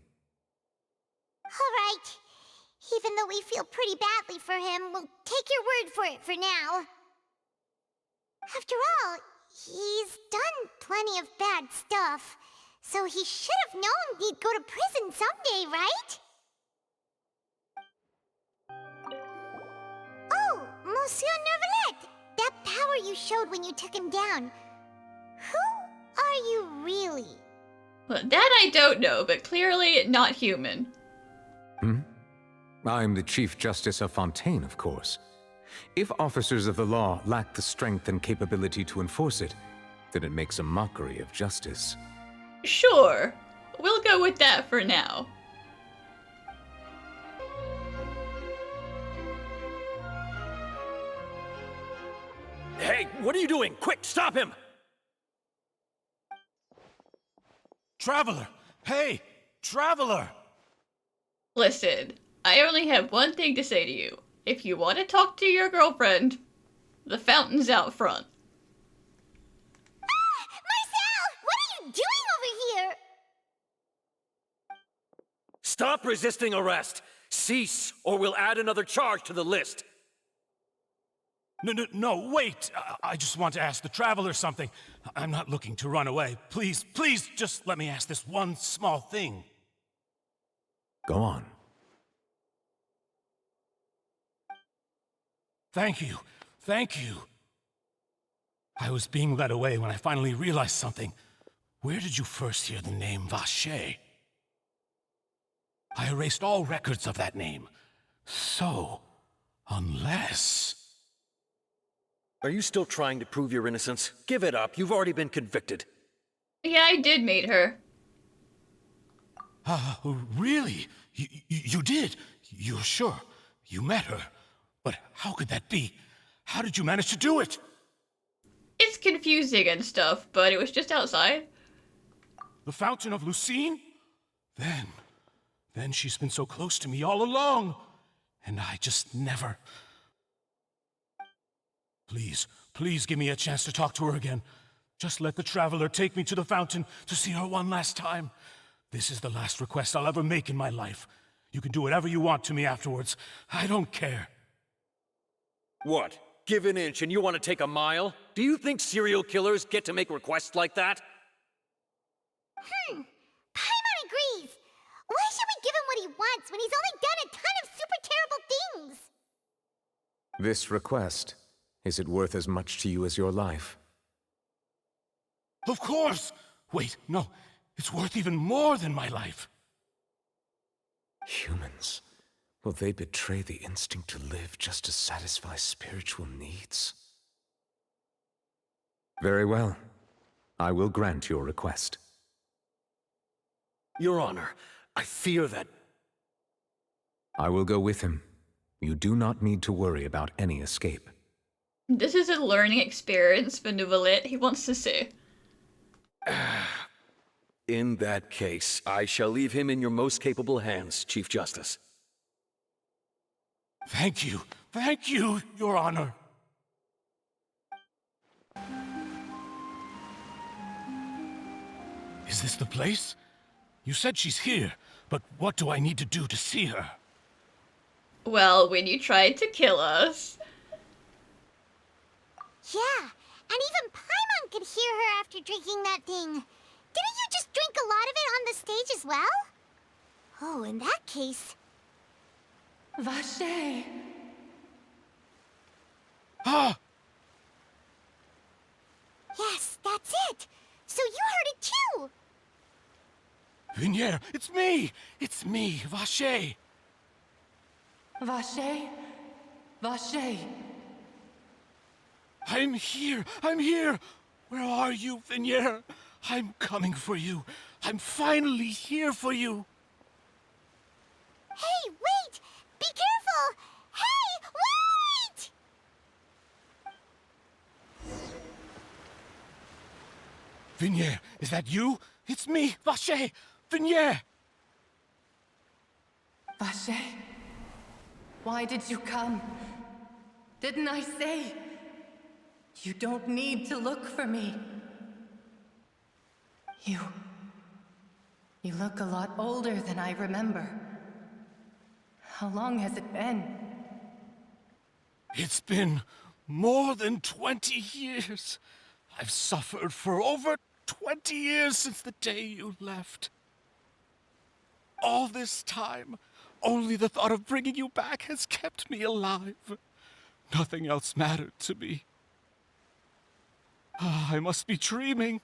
All right. Even though we feel pretty badly for him, we'll take your word for it for now. After all, he's done plenty of bad stuff, so he should have known he'd go to prison someday, right? Oh, Monsieur Neuvillette! That power you showed when you took him down. Who are you really?
Well, that I don't know, but clearly not human.
I'm the Chief Justice of Fontaine, of course. If officers of the law lack the strength and capability to enforce it, then it makes a mockery of justice.
Sure, we'll go with that for now.
Hey, what are you doing? Quick, stop him!
Traveler! Hey! Traveler!
Listen, I only have one thing to say to you. If you want to talk to your girlfriend, the fountain's out front.
Ah! Marcel! What are you doing over here?
Stop resisting arrest! Cease, or we'll add another charge to the list!
No, wait! I just want to ask the Traveler something. I'm not looking to run away. Please, just let me ask this one small thing.
Go on.
Thank you. I was being led away when I finally realized something. Where did you first hear the name Vacher? I erased all records of that name. So, unless...
Are you still trying to prove your innocence? Give it up. You've already been convicted.
Yeah, I did meet her.
Really? You did? You're sure? You met her? But how could that be? How did you manage to do it?
It's confusing and stuff, but it was just outside.
The Fountain of Lucine? Then she's been so close to me all along. And I just never... Please give me a chance to talk to her again. Just let the Traveler take me to the fountain to see her one last time. This is the last request I'll ever make in my life. You can do whatever you want to me afterwards. I don't care.
What? Give an inch and you want to take a mile? Do you think serial killers get to make requests like that?
Paimon agrees! Why should we give him what he wants when he's only done a ton of super terrible things?
This request, is it worth as much to you as your life?
Of course! Wait, no. It's worth even more than my life.
Humans. Will they betray the instinct to live just to satisfy spiritual needs? Very well. I will grant your request.
Your Honor, I fear that...
I will go with him. You do not need to worry about any escape.
This is a learning experience for Nouvelet, he wants to say.
In that case, I shall leave him in your most capable hands, Chief Justice.
Thank you, Your Honor. Is this the place? You said she's here, but what do I need to do to see her?
Well, when you tried to kill us.
Yeah, and even Paimon could hear her after drinking that thing. Didn't you just drink a lot of it on the stage as well? Oh, in that case...
Vache!
Ah!
Yes, that's it! So you heard it too!
Vignier, it's me! It's me, Vache!
Vache? Vache!
I'm here! Where are you, Vignier? I'm coming for you. I'm finally here for you.
Hey, wait! Be careful! Hey, wait!
Vignier, is that you? It's me, Vache! Vignier!
Vache? Why did you come? Didn't I say? You don't need to look for me. You look a lot older than I remember. How long has it been?
It's been more than 20 years. I've suffered for over 20 years since the day you left. All this time, only the thought of bringing you back has kept me alive. Nothing else mattered to me. I must be dreaming.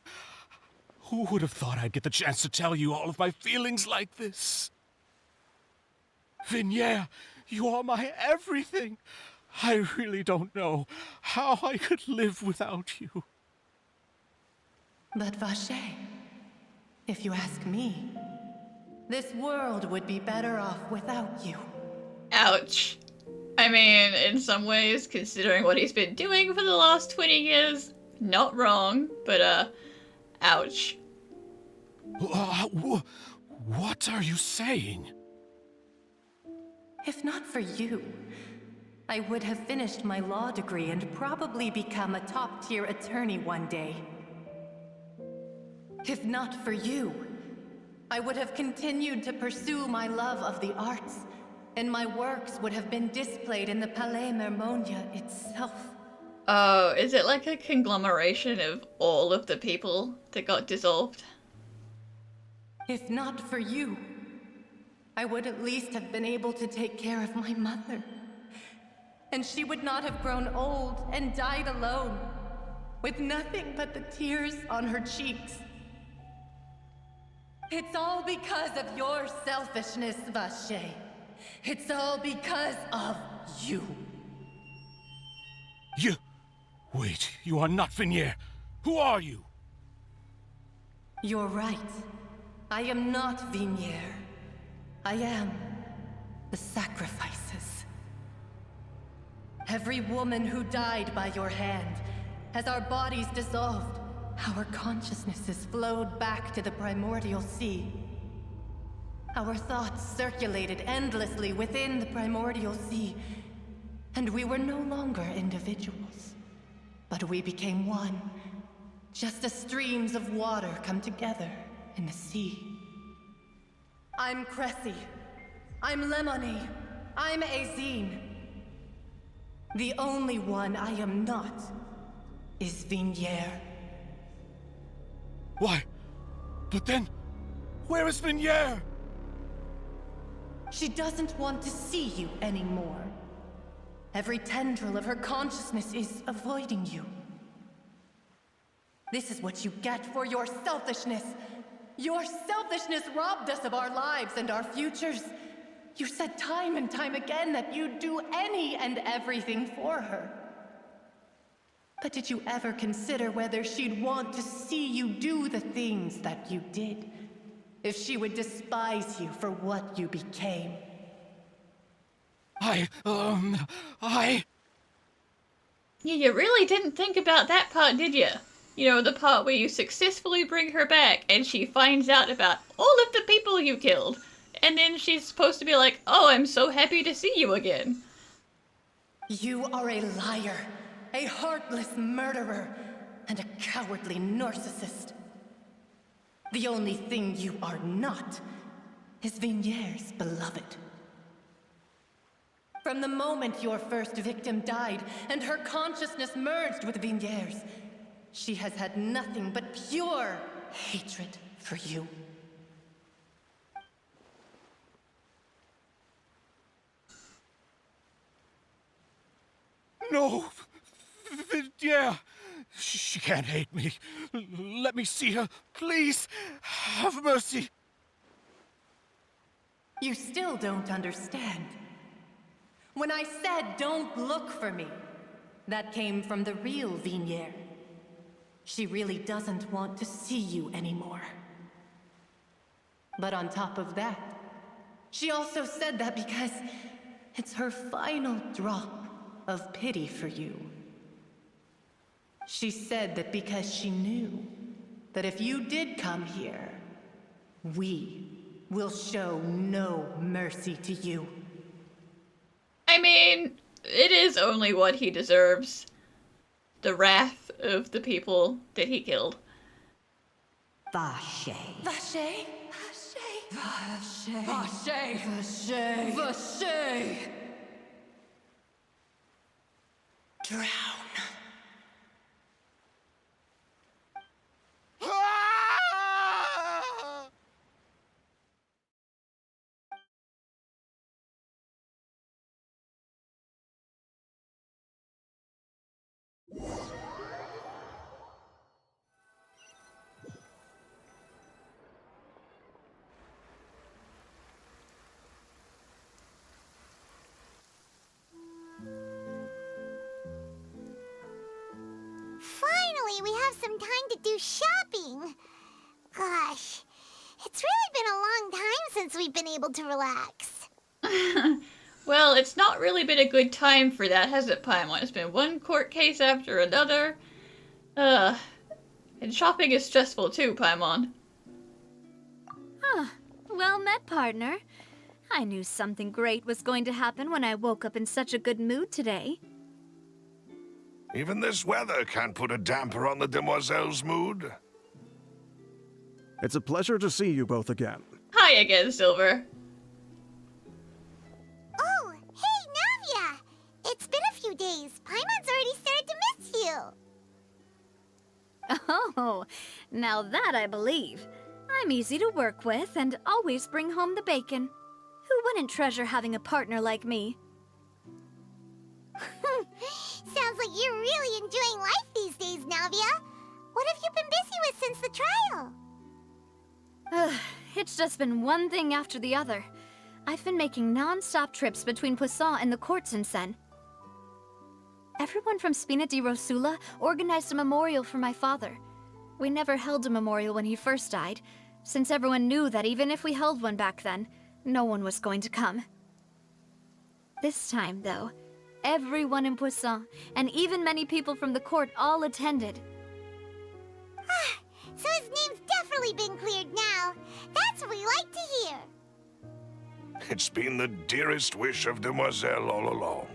Who would have thought I'd get the chance to tell you all of my feelings like this? Vignier, you are my everything. I really don't know how I could live without you.
But Vache, if you ask me, this world would be better off without you.
Ouch. I mean, in some ways, considering what he's been doing for the last 20 years, not wrong, but, ouch.
What are you saying?
If not for you, I would have finished my law degree and probably become a top-tier attorney one day. If not for you, I would have continued to pursue my love of the arts, and my works would have been displayed in the Palais Mermonia itself.
Oh, is it like a conglomeration of all of the people that got dissolved?
If not for you, I would at least have been able to take care of my mother. And she would not have grown old and died alone, with nothing but the tears on her cheeks. It's all because of your selfishness, Vache. It's all because of you.
Wait, you are not Vignier. Who are you?
You're right.
I am not Vignier. I am the sacrifices. Every woman who died by your hand, as our bodies dissolved, our consciousnesses flowed back to the primordial sea. Our thoughts circulated endlessly within the primordial sea, and we were no longer individuals, but we became one, just as streams of water come together in the sea. I'm Cressy. I'm Lemony. I'm Azine. The only one I am not is Vignier.
Why? But then, where is Vignier?
She doesn't want to see you anymore. Every tendril of her consciousness is avoiding you. This is what you get for your selfishness. Your selfishness robbed us of our lives and our futures. You said time and time again that you'd do any and everything for her. But did you ever consider whether she'd want to see you do the things that you did? If she would despise you for what you became?
Yeah, you really didn't think about that part, did you? You know, the part where you successfully bring her back and she finds out about all of the people you killed. And then she's supposed to be like, oh, I'm so happy to see you again.
You are a liar, a heartless murderer, and a cowardly narcissist. The only thing you are not is Vignier's beloved. From the moment your first victim died and her consciousness merged with Vignier's, she has had nothing but pure hatred for you.
No! Vignier! She can't hate me. Let me see her, please. Have mercy.
You still don't understand. When I said don't look for me, that came from the real Vignier. She really doesn't want to see you anymore. But on top of that, she also said that because it's her final drop of pity for you. She said that because she knew that if you did come here, we will show no mercy to you.
I mean, it is only what he deserves. The wrath of the people that he killed.
Vache. Vache? Vache. Vache. Vache. Vache. Drown.
Finally, we have some time to do shopping. Gosh, it's really been a long time since we've been able to relax.
Well, it's not really been a good time for that, has it, Paimon? It's been one court case after another. And shopping is stressful too, Paimon.
Huh. Well met, partner. I knew something great was going to happen when I woke up in such a good mood today.
Even this weather can't put a damper on the demoiselle's mood.
It's a pleasure to see you both again.
Hi again, Silver.
Oh, hey, Navia! It's been a few days. Paimon's already started to miss you.
Oh, now that I believe. I'm easy to work with and always bring home the bacon. Who wouldn't treasure having a partner like me?
Sounds like you're really enjoying life these days, Navia. What have you been busy with since the trial?
It's just been one thing after the other. I've been making non-stop trips between Poisson and the courts in Sen. Everyone from Spina di Rosula organized a memorial for my father. We never held a memorial when he first died, since everyone knew that even if we held one back then, no one was going to come. This time, though, everyone in Poisson, and even many people from the court, all attended.
So his name's definitely been cleared now. That's what we like to hear.
It's been the dearest wish of Demoiselle all along.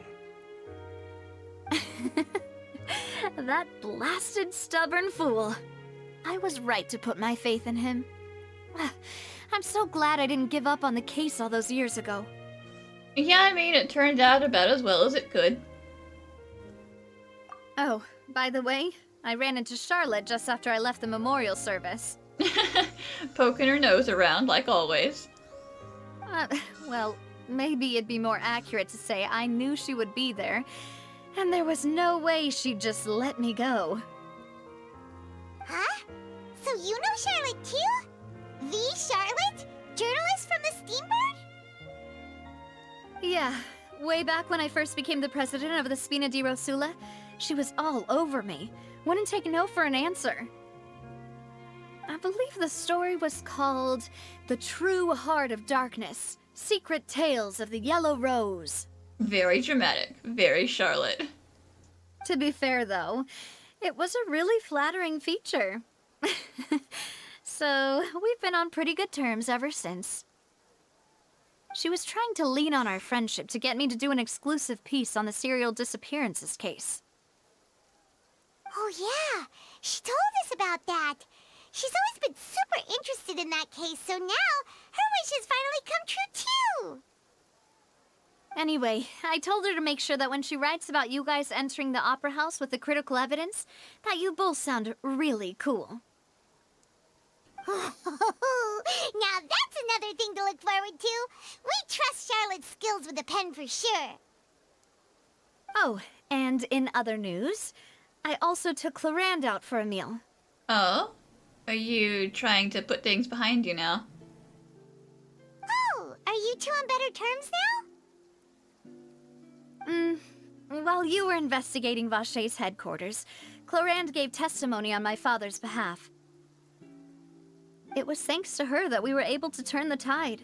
That blasted stubborn fool. I was right to put my faith in him. I'm so glad I didn't give up on the case all those years ago.
Yeah, I mean, it turned out about as well as it could.
Oh, by the way, I ran into Charlotte just after I left the memorial service.
Poking her nose around, like always.
Well, maybe it'd be more accurate to say I knew she would be there, and there was no way she'd just let me go.
Huh? So you know Charlotte too? The Charlotte? Journalist from the Steambird?
Yeah, way back when I first became the president of the Spina di Rosula, she was all over me. Wouldn't take no for an answer. I believe the story was called The True Heart of Darkness, Secret Tales of the Yellow Rose.
Very dramatic. Very Charlotte.
To be fair, though, it was a really flattering feature. So, we've been on pretty good terms ever since. She was trying to lean on our friendship to get me to do an exclusive piece on the serial disappearances case.
Oh yeah, she told us about that. She's always been super interested in that case, so now her wish has finally come true too.
Anyway, I told her to make sure that when she writes about you guys entering the opera house with the critical evidence, that you both sound really cool.
Now that's another thing to look forward to. We trust Charlotte's skills with a pen for sure.
Oh, and in other news, I also took Clarand out for a meal.
Oh? Are you trying to put things behind you now?
Oh, are you two on better terms now?
While you were investigating Vaché's headquarters, Clarand gave testimony on my father's behalf. It was thanks to her that we were able to turn the tide.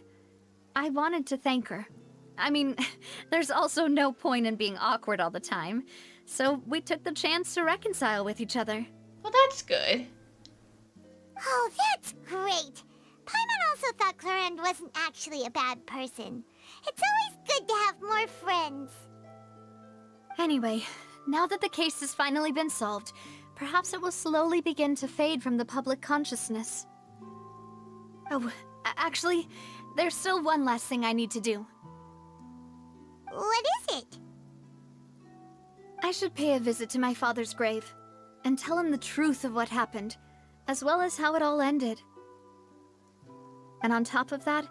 I wanted to thank her. I mean, there's also no point in being awkward all the time, so we took the chance to reconcile with each other.
Well, that's good.
Oh, that's great. Paimon also thought Clarand wasn't actually a bad person. It's always good to have more friends.
Anyway, now that the case has finally been solved, perhaps it will slowly begin to fade from the public consciousness. Oh, actually, there's still one last thing I need to do.
What is it?
I should pay a visit to my father's grave, and tell him the truth of what happened, as well as how it all ended. And on top of that,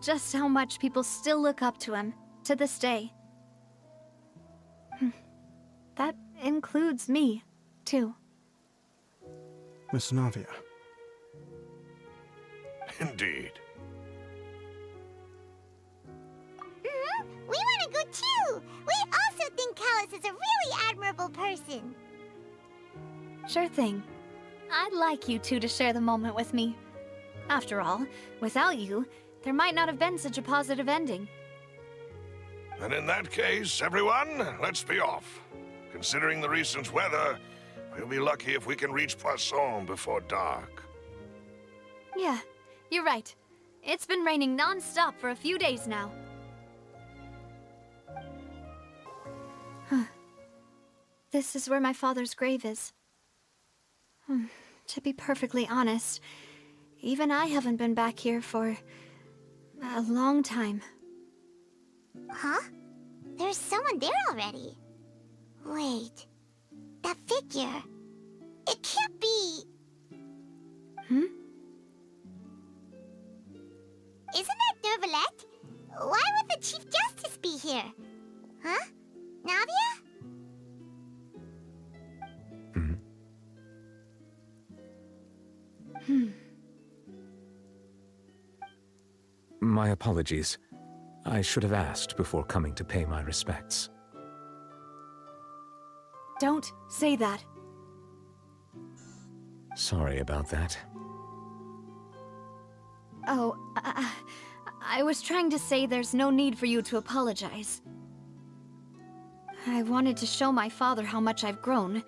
just how much people still look up to him, to this day. That includes me, too.
Miss Navia.
Indeed.
We want to go too! We also think Callus is a really admirable person.
Sure thing. I'd like you two to share the moment with me. After all, without you, there might not have been such a positive ending.
And in that case, everyone, let's be off. Considering the recent weather, we'll be lucky if we can reach Poisson before dark.
Yeah, you're right. It's been raining non-stop for a few days now. This is where my father's grave is. To be perfectly honest, even I haven't been back here for a long time.
Huh? There's someone there already. Wait, that figure. It can't be... Isn't that Nervalette? Why would the Chief Justice be here? Huh? Navia?
My apologies. I should have asked before coming to pay my respects.
Don't say that.
Sorry about that.
Oh, I was trying to say there's no need for you to apologize. I wanted to show my father how much I've grown,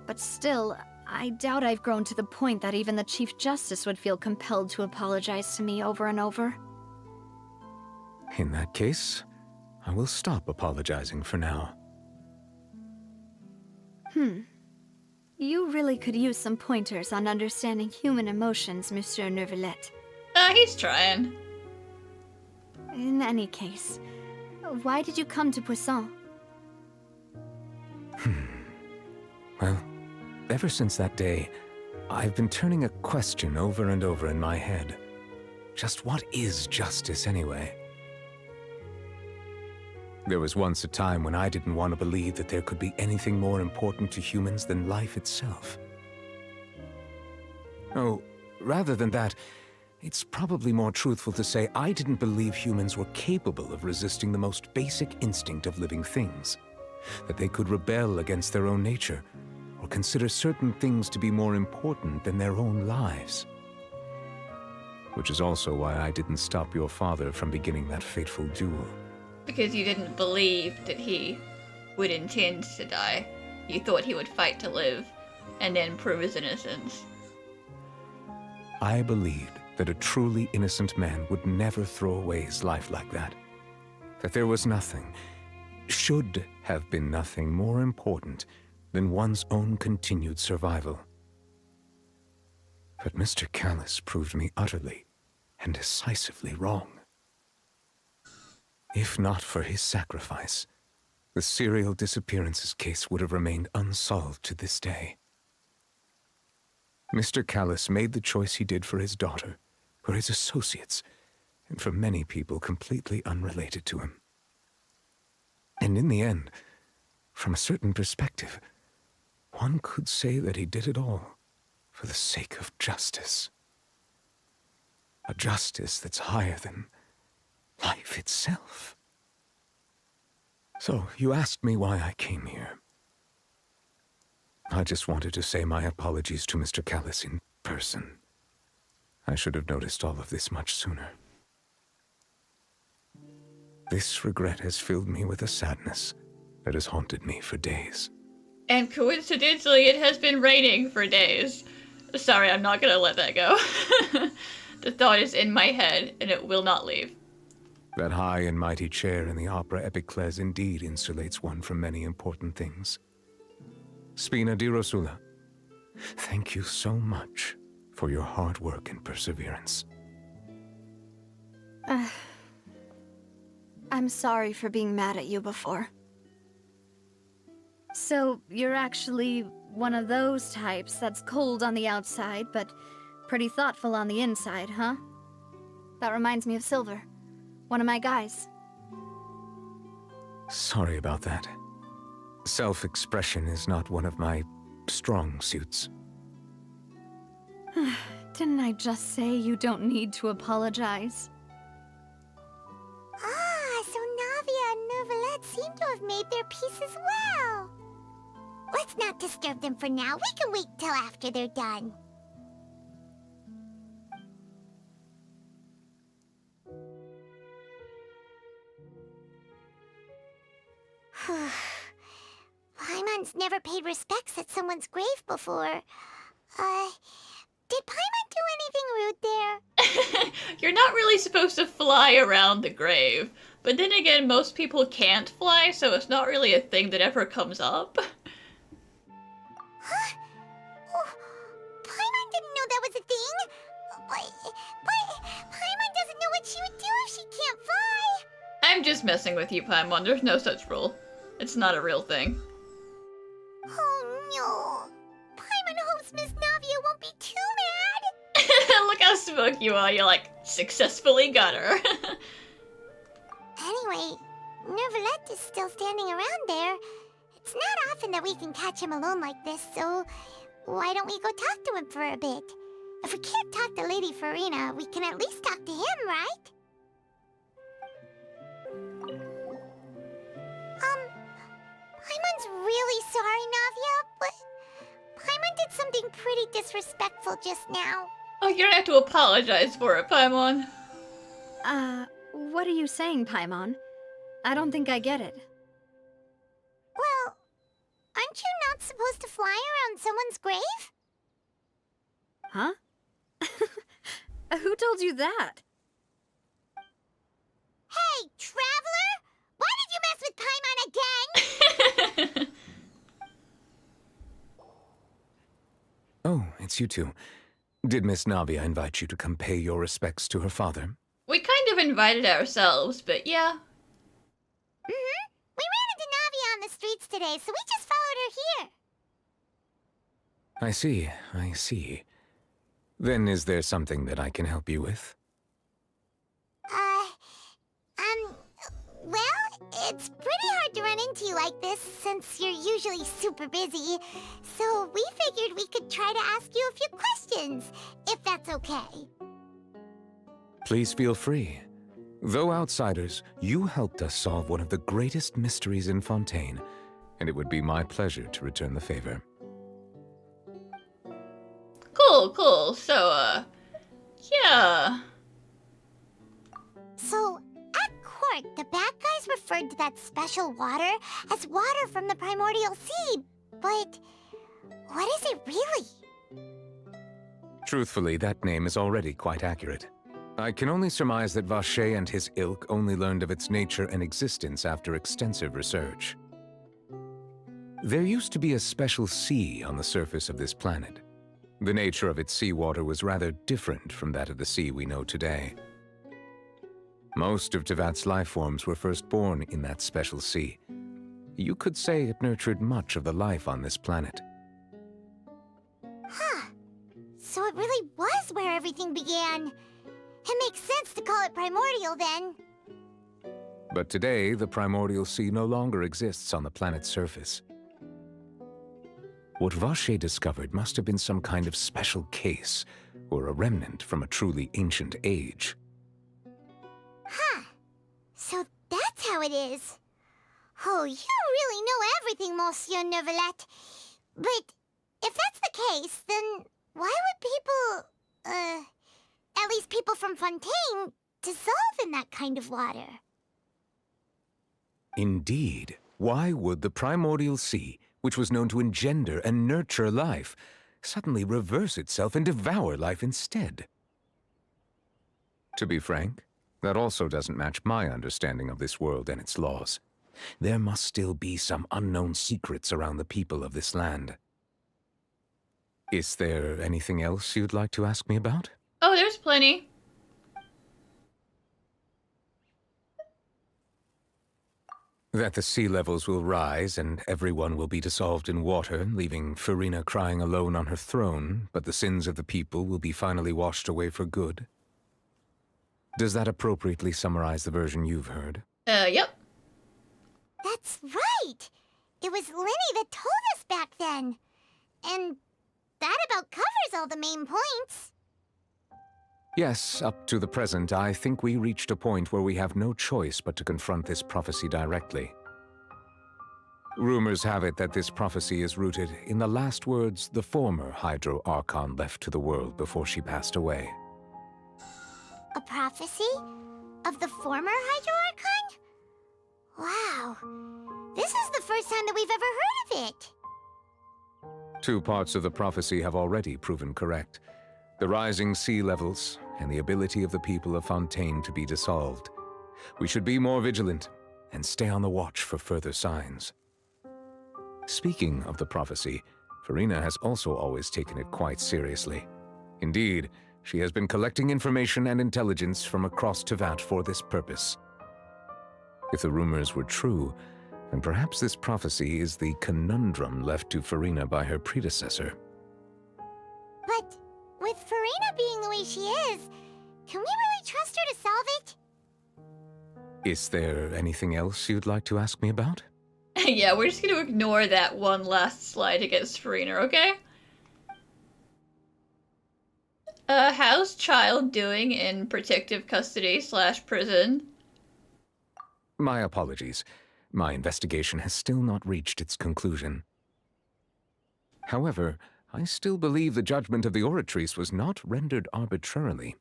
but still, I doubt I've grown to the point that even the Chief Justice would feel compelled to apologize to me over and over.
In that case, I will stop apologizing for now.
You really could use some pointers on understanding human emotions, Monsieur Neuvillette.
He's trying.
In any case, why did you come to Poisson?
Well, ever since that day, I've been turning a question over and over in my head. Just what is justice anyway? There was once a time when I didn't want to believe that there could be anything more important to humans than life itself. Oh, rather than that, it's probably more truthful to say I didn't believe humans were capable of resisting the most basic instinct of living things. That they could rebel against their own nature, or consider certain things to be more important than their own lives. Which is also why I didn't stop your father from beginning that fateful duel.
Because you didn't believe that he would intend to die. You thought he would fight to live, and then prove his innocence.
I believed that a truly innocent man would never throw away his life like that. That there was nothing, should have been nothing more important than one's own continued survival. But Mr. Callis proved me utterly and decisively wrong. If not for his sacrifice, the serial disappearances case would have remained unsolved to this day. Mr. Callis made the choice he did for his daughter, for his associates, and for many people completely unrelated to him. And in the end, from a certain perspective, one could say that he did it all for the sake of justice. A justice that's higher than life itself. So, you asked me why I came here. I just wanted to say my apologies to Mr. Callis in person. I should have noticed all of this much sooner. This regret has filled me with a sadness that has haunted me for days.
And coincidentally, it has been raining for days. Sorry, I'm not gonna let that go. The thought is in my head, and it will not leave.
That high and mighty chair in the opera Epiclese indeed insulates one from many important things. Spina di Rosula, thank you so much for your hard work and perseverance.
I'm sorry for being mad at you before. So, you're actually one of those types that's cold on the outside, but pretty thoughtful on the inside, huh? That reminds me of Silver, one of my guys.
Sorry about that. Self-expression is not one of my strong suits.
Didn't I just say you don't need to apologize?
Ah, so Navia and Neuvillette seem to have made their peace as well. Let's not disturb them for now. We can wait till after they're done. Paimon's never paid respects at someone's grave before. Did Paimon do anything rude there?
You're not really supposed to fly around the grave. But then again, most people can't fly, so it's not really a thing that ever comes up.
Huh? Oh, Paimon didn't know that was a thing. But Paimon doesn't know what she would do if she can't fly.
I'm just messing with you, Paimon. There's no such rule. It's not a real thing.
Oh no. Paimon hopes Miss Navia won't be too mad.
Look how smug you are. You're like, successfully got her.
Anyway, Neuvillette is still standing around there. It's not often that we can catch him alone like this, so why don't we go talk to him for a bit? If we can't talk to Lady Farina, we can at least talk to him, right? Paimon's really sorry, Navia, but Paimon did something pretty disrespectful just now.
Oh, you don't have to apologize for it, Paimon.
What are you saying, Paimon? I don't think I get it.
Well, aren't you not supposed to fly around someone's grave?
Huh? Who told you that?
Hey, Traveler! Why did you mess with Paimon again?
Oh, it's you two. Did Miss Navia invite you to come pay your respects to her father?
We kind of invited ourselves, but yeah.
Mm-hmm. We ran into Navia on the streets today, so we just followed her here.
I see. Then is there something that I can help you with?
Well, it's pretty hard to run into you like this since you're usually super busy. So we figured we could try to ask you a few questions, if that's okay.
Please feel free. Though outsiders, you helped us solve one of the greatest mysteries in Fontaine, and it would be my pleasure to return the favor.
Cool. So, yeah.
So, at court, the bad guys referred to that special water as water from the primordial sea, but what is it really?
Truthfully, that name is already quite accurate. I can only surmise that Vacher and his ilk only learned of its nature and existence after extensive research. There used to be a special sea on the surface of this planet. The nature of its seawater was rather different from that of the sea we know today. Most of Tevat's life forms were first born in that special sea. You could say it nurtured much of the life on this planet.
Huh. So it really was where everything began. It makes sense to call it primordial then.
But today, the primordial sea no longer exists on the planet's surface. What Vacher discovered must have been some kind of special case, or a remnant from a truly ancient age.
Huh. So that's how it is. Oh, you really know everything, Monsieur Neuvillette. But if that's the case, then why would people, at least people from Fontaine, dissolve in that kind of water?
Indeed. Why would the primordial sea, which was known to engender and nurture life, suddenly reverse itself and devour life instead? To be frank, that also doesn't match my understanding of this world and its laws. There must still be some unknown secrets around the people of this land. Is there anything else you'd like to ask me about?
Oh, there's plenty.
That the sea levels will rise and everyone will be dissolved in water, leaving Farina crying alone on her throne, but the sins of the people will be finally washed away for good. Does that appropriately summarize the version you've heard?
Yep.
That's right! It was Linny that told us back then. And that about covers all the main points.
Yes, up to the present, I think we reached a point where we have no choice but to confront this prophecy directly. Rumors have it that this prophecy is rooted in the last words the former Hydro Archon left to the world before she passed away.
A prophecy? Of the former Hydro Archon? Wow. This is the first time that we've ever heard of it.
2 parts of the prophecy have already proven correct. The rising sea levels, and the ability of the people of Fontaine to be dissolved. We should be more vigilant, and stay on the watch for further signs. Speaking of the prophecy, Farina has also always taken it quite seriously. Indeed, she has been collecting information and intelligence from across Tevat for this purpose. If the rumors were true, then perhaps this prophecy is the conundrum left to Farina by her predecessor.
But with Farina being the way she is, can we really trust her to solve it?
Is there anything else you'd like to ask me about?
Yeah, we're just gonna ignore that one last slide against Farina, okay? How's Child doing in protective custody / prison?
My apologies. My investigation has still not reached its conclusion. However, I still believe the judgment of the Oratrice was not rendered arbitrarily.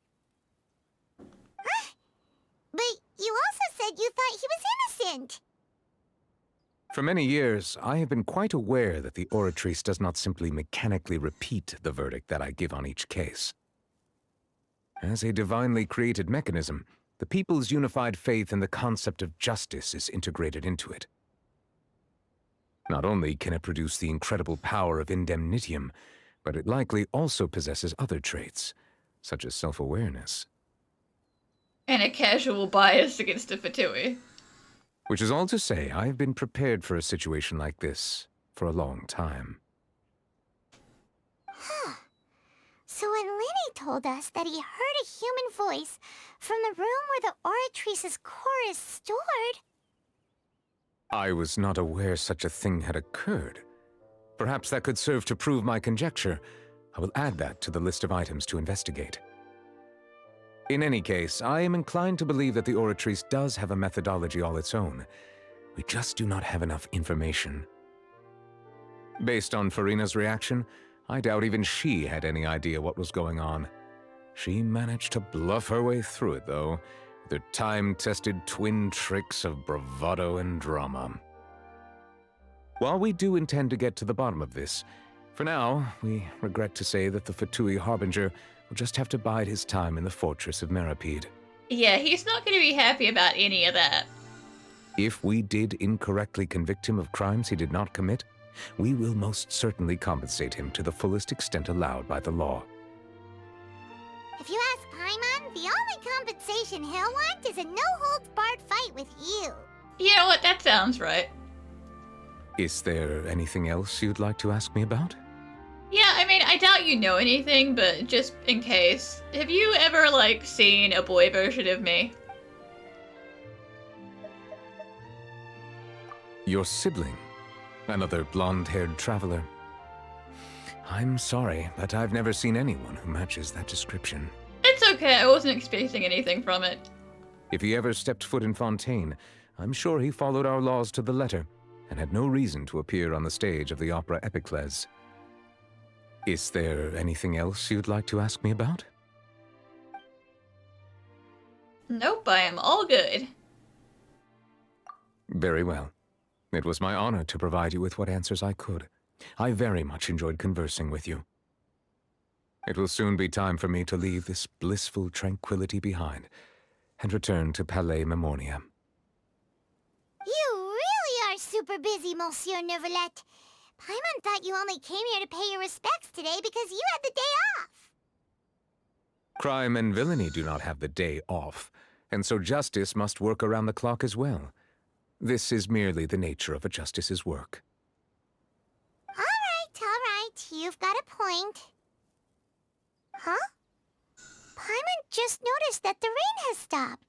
But you also said you thought he was innocent.
For many years, I have been quite aware that the Oratrice does not simply mechanically repeat the verdict that I give on each case. As a divinely created mechanism, the people's unified faith in the concept of justice is integrated into it. Not only can it produce the incredible power of indemnitium, but it likely also possesses other traits, such as self-awareness.
And a casual bias against the Fatui.
Which is all to say, I have been prepared for a situation like this for a long time.
Huh. So when Lenny told us that he heard a human voice from the room where the Oratrice's core is stored...
I was not aware such a thing had occurred. Perhaps that could serve to prove my conjecture. I will add that to the list of items to investigate. In any case, I am inclined to believe that the Oratrice does have a methodology all its own. We just do not have enough information. Based on Farina's reaction, I doubt even she had any idea what was going on. She managed to bluff her way through it, though, with her time-tested twin tricks of bravado and drama. While we do intend to get to the bottom of this, for now, we regret to say that the Fatui Harbinger will just have to bide his time in the fortress of Meripede.
Yeah, he's not going to be happy about any of that.
If we did incorrectly convict him of crimes he did not commit, we will most certainly compensate him to the fullest extent allowed by the law.
If you ask Paimon, the only compensation he'll want is a no-holds-barred fight with you.
You know what? That sounds right.
Is there anything else you'd like to ask me about?
Yeah, I mean, I doubt you know anything, but just in case, have you ever, like, seen a boy version of me?
Your sibling? Another blonde-haired traveler? I'm sorry, but I've never seen anyone who matches that description.
It's okay, I wasn't expecting anything from it.
If he ever stepped foot in Fontaine, I'm sure he followed our laws to the letter, and had no reason to appear on the stage of the opera Epicles. Is there anything else you'd like to ask me about?
Nope, I am all good.
Very well. It was my honor to provide you with what answers I could. I very much enjoyed conversing with you. It will soon be time for me to leave this blissful tranquility behind and return to Palais Memornia.
You really are super busy, Monsieur Neuvillette. Paimon thought you only came here to pay your respects today because you had the day off.
Crime and villainy do not have the day off, and so justice must work around the clock as well. This is merely the nature of a justice's work.
All right. You've got a point. Huh? Paimon just noticed that the rain has stopped.